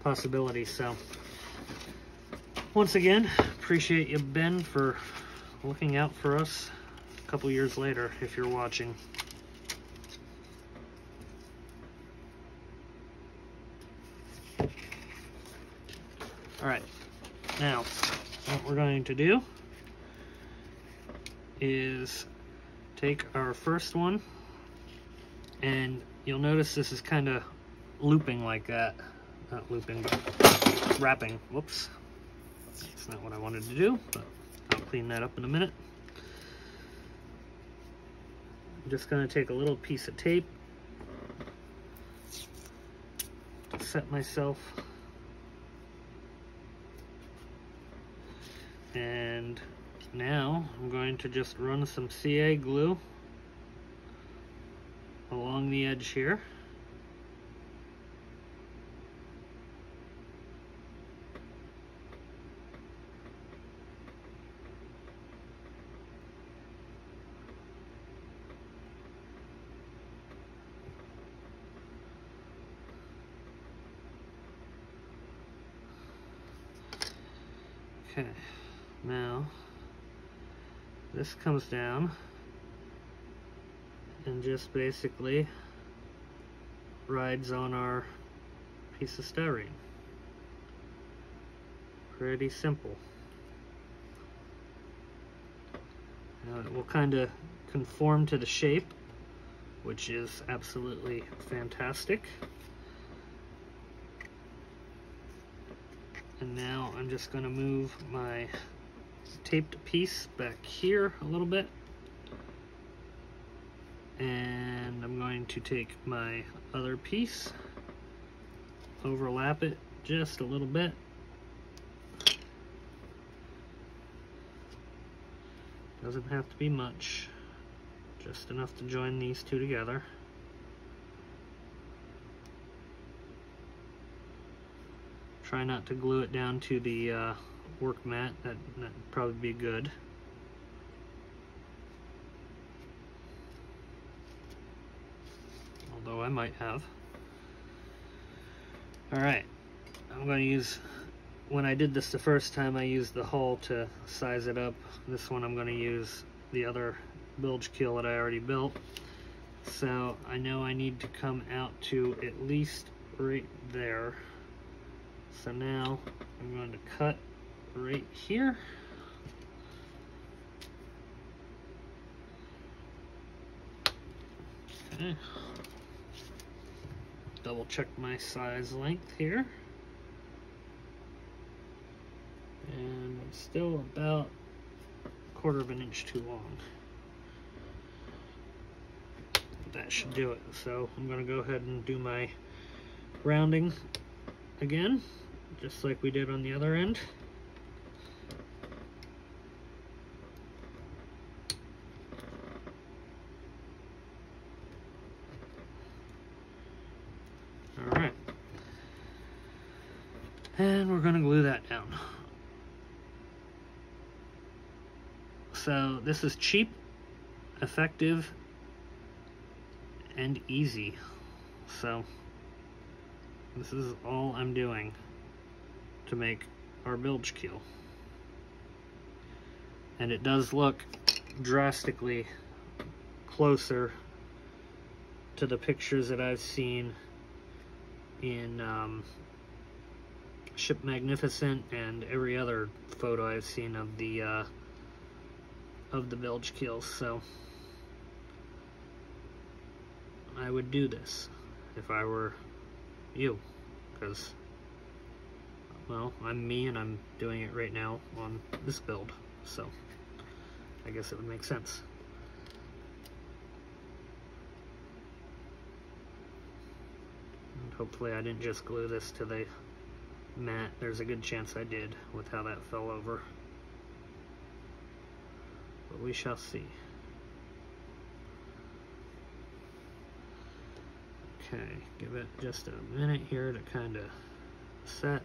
possibility. So once again, appreciate you, Ben, for looking out for us a couple years later, if you're watching. All right. Now, what we're going to do is take our first one, and you'll notice this is kind of looping like that. Not looping, but wrapping. Whoops. That's not what I wanted to do, but I'll clean that up in a minute. I'm just going to take a little piece of tape to set myself. And now I'm going to just run some CA glue along the edge here. Okay. Now, this comes down and just basically rides on our piece of styrene. Pretty simple. Now it will kind of conform to the shape, which is absolutely fantastic. And now I'm just going to move my taped piece back here a little bit, and I'm going to take my other piece, overlap it just a little bit, doesn't have to be much, just enough to join these two together. Try not to glue it down to the work mat, that'd probably be good. Although I might have. Alright, I'm going to use, when I did this the first time, I used the hull to size it up. This one I'm going to use the other bilge keel that I already built. So I know I need to come out to at least right there. So now I'm going to cut right here. Okay. Double check my size length here. And I'm still about 1/4 of an inch too long. that should do it. So I'm going to go ahead and do my rounding again, just like we did on the other end. Alright. And we're going to glue that down. So this is cheap, effective, and easy. So this is all I'm doing to make our bilge keel. And it does look drastically closer to the pictures that I've seen in Ship Magnificent and every other photo I've seen of the bilge keels. So I would do this if I were you, because, well, I'm me and I'm doing it right now on this build, so I guess it would make sense. And hopefully I didn't just glue this to the mat. There's a good chance I did with how that fell over, but we shall see. Okay, give it just a minute here to kind of set.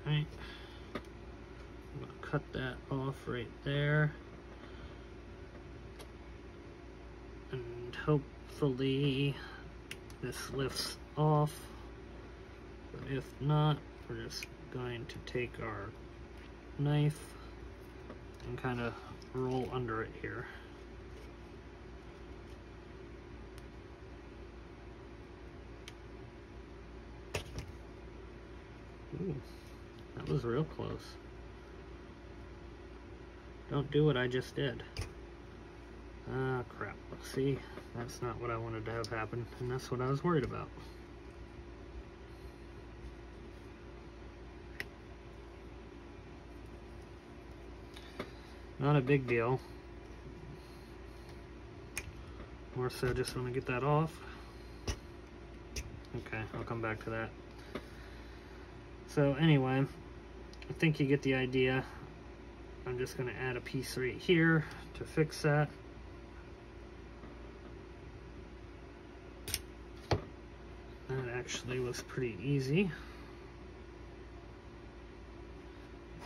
Right. I'm going to cut that off right there. And hopefully this lifts off. But if not, we're just going to take our knife and kind of roll under it here. Ooh. That was real close. Don't do what I just did. Ah, crap. See, that's not what I wanted to have happen, and that's what I was worried about. Not a big deal. More so just want to get that off. Okay, I'll come back to that. So anyway, I think you get the idea. I'm just going to add a piece right here to fix that. That actually was pretty easy.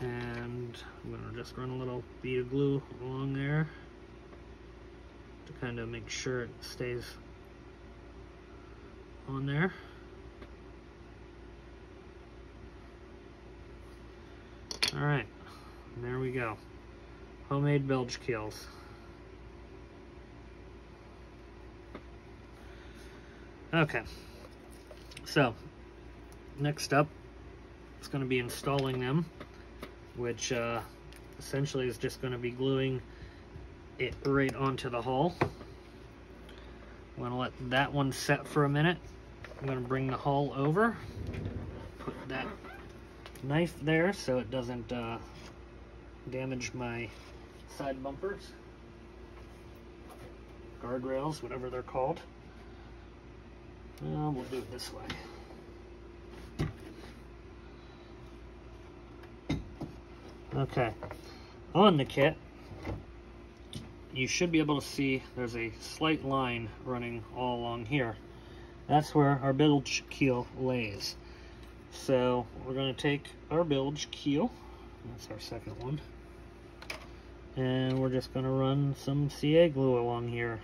And I'm going to just run a little bead of glue along there to kind of make sure it stays on there. Alright, there we go. Homemade bilge keels. Okay, so next up, it's going to be installing them, which essentially is just going to be gluing it right onto the hull. I'm going to let that one set for a minute. I'm going to bring the hull over, put that knife there so it doesn't damage my side bumpers, guardrails, whatever they're called. We'll do it this way. Okay, on the kit you should be able to see there's a slight line running all along here. That's where our bilge keel lays. So we're going to take our bilge keel, that's our second one, and we're just going to run some CA glue along here.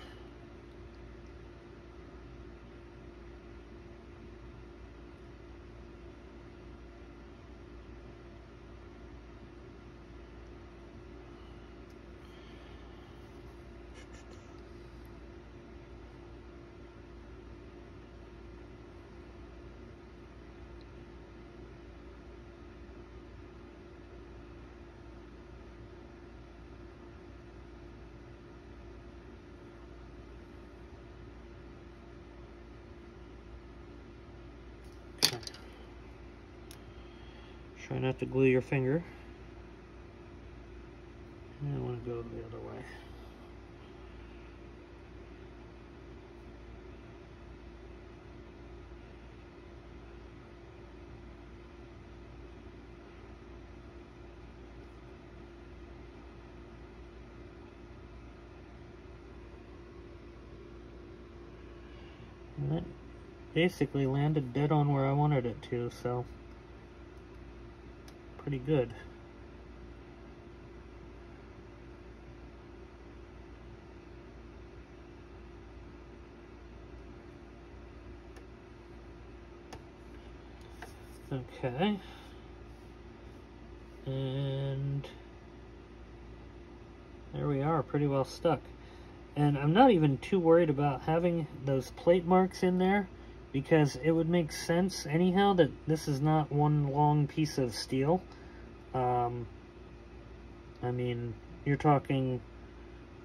Try not to glue your finger. And I want to go the other way. And that basically landed dead on where I wanted it to, so pretty good. Okay, and there we are, pretty well stuck. And I'm not even too worried about having those plate marks in there, because it would make sense anyhow that this is not one long piece of steel. I mean, you're talking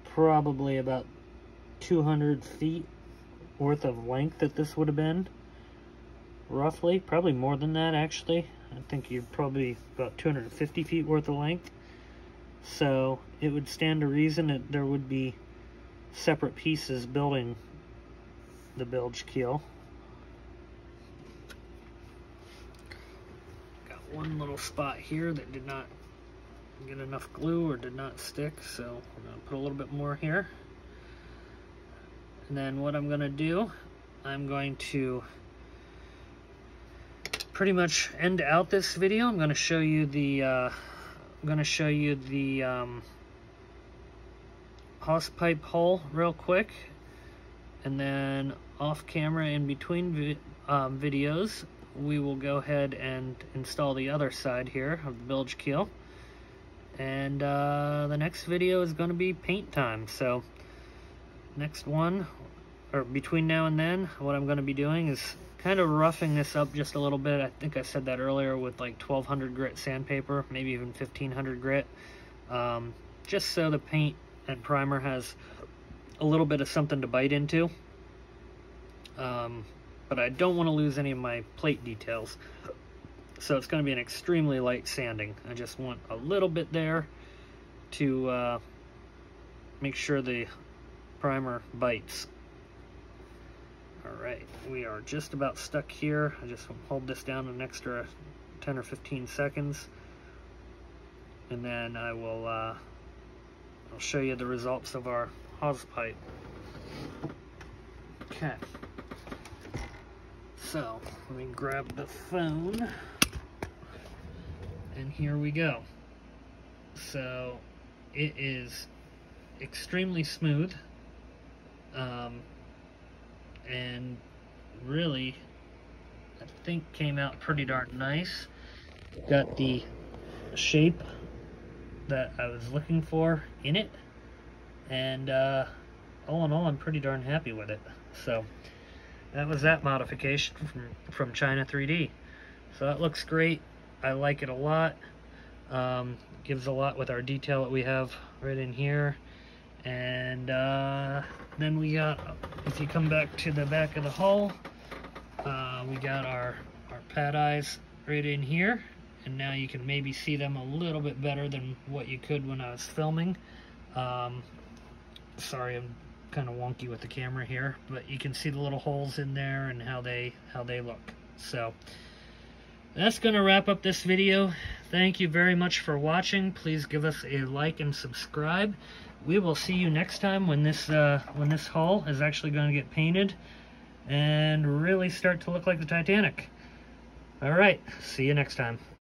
probably about 200 feet worth of length that this would have been. Roughly, probably more than that actually. I think you're probably about 250 feet worth of length. So it would stand to reason that there would be separate pieces building the bilge keel. Got one little spot here that did not get enough glue or did not stick, so we're going to put a little bit more here. And then what I'm going to do, I'm going to pretty much end out this video. I'm going to show you the hose pipe hole real quick, and then off camera in between videos we will go ahead and install the other side here of the bilge keel, and the next video is going to be paint time. So next one, or between now and then, what I'm going to be doing is kind of roughing this up just a little bit. I think I said that earlier, with like 1200 grit sandpaper, maybe even 1500 grit, just so the paint and primer has a little bit of something to bite into. But I don't want to lose any of my plate details, so it's going to be an extremely light sanding. I just want a little bit there to make sure the primer bites. Alright, we are just about stuck here. I just hold this down an extra 10 or 15 seconds, and then I will I'll show you the results of our hose pipe. Okay, so let me grab the phone, and here we go. So it is extremely smooth, and really, I think came out pretty darn nice. Got the shape that I was looking for in it, and all in all, I'm pretty darn happy with it. So that was that modification from China 3D. So that looks great. I like it a lot. Gives a lot with our detail that we have right in here. And then we got, if you come back to the back of the hull, we got our pad eyes right in here, and now you can maybe see them a little bit better than what you could when I was filming. Sorry, I'm kind of wonky with the camera here, but you can see the little holes in there and how they look. So that's going to wrap up this video. Thank you very much for watching. Please give us a like and subscribe. We will see you next time when this hull is actually going to get painted and really start to look like the Titanic. All right, see you next time.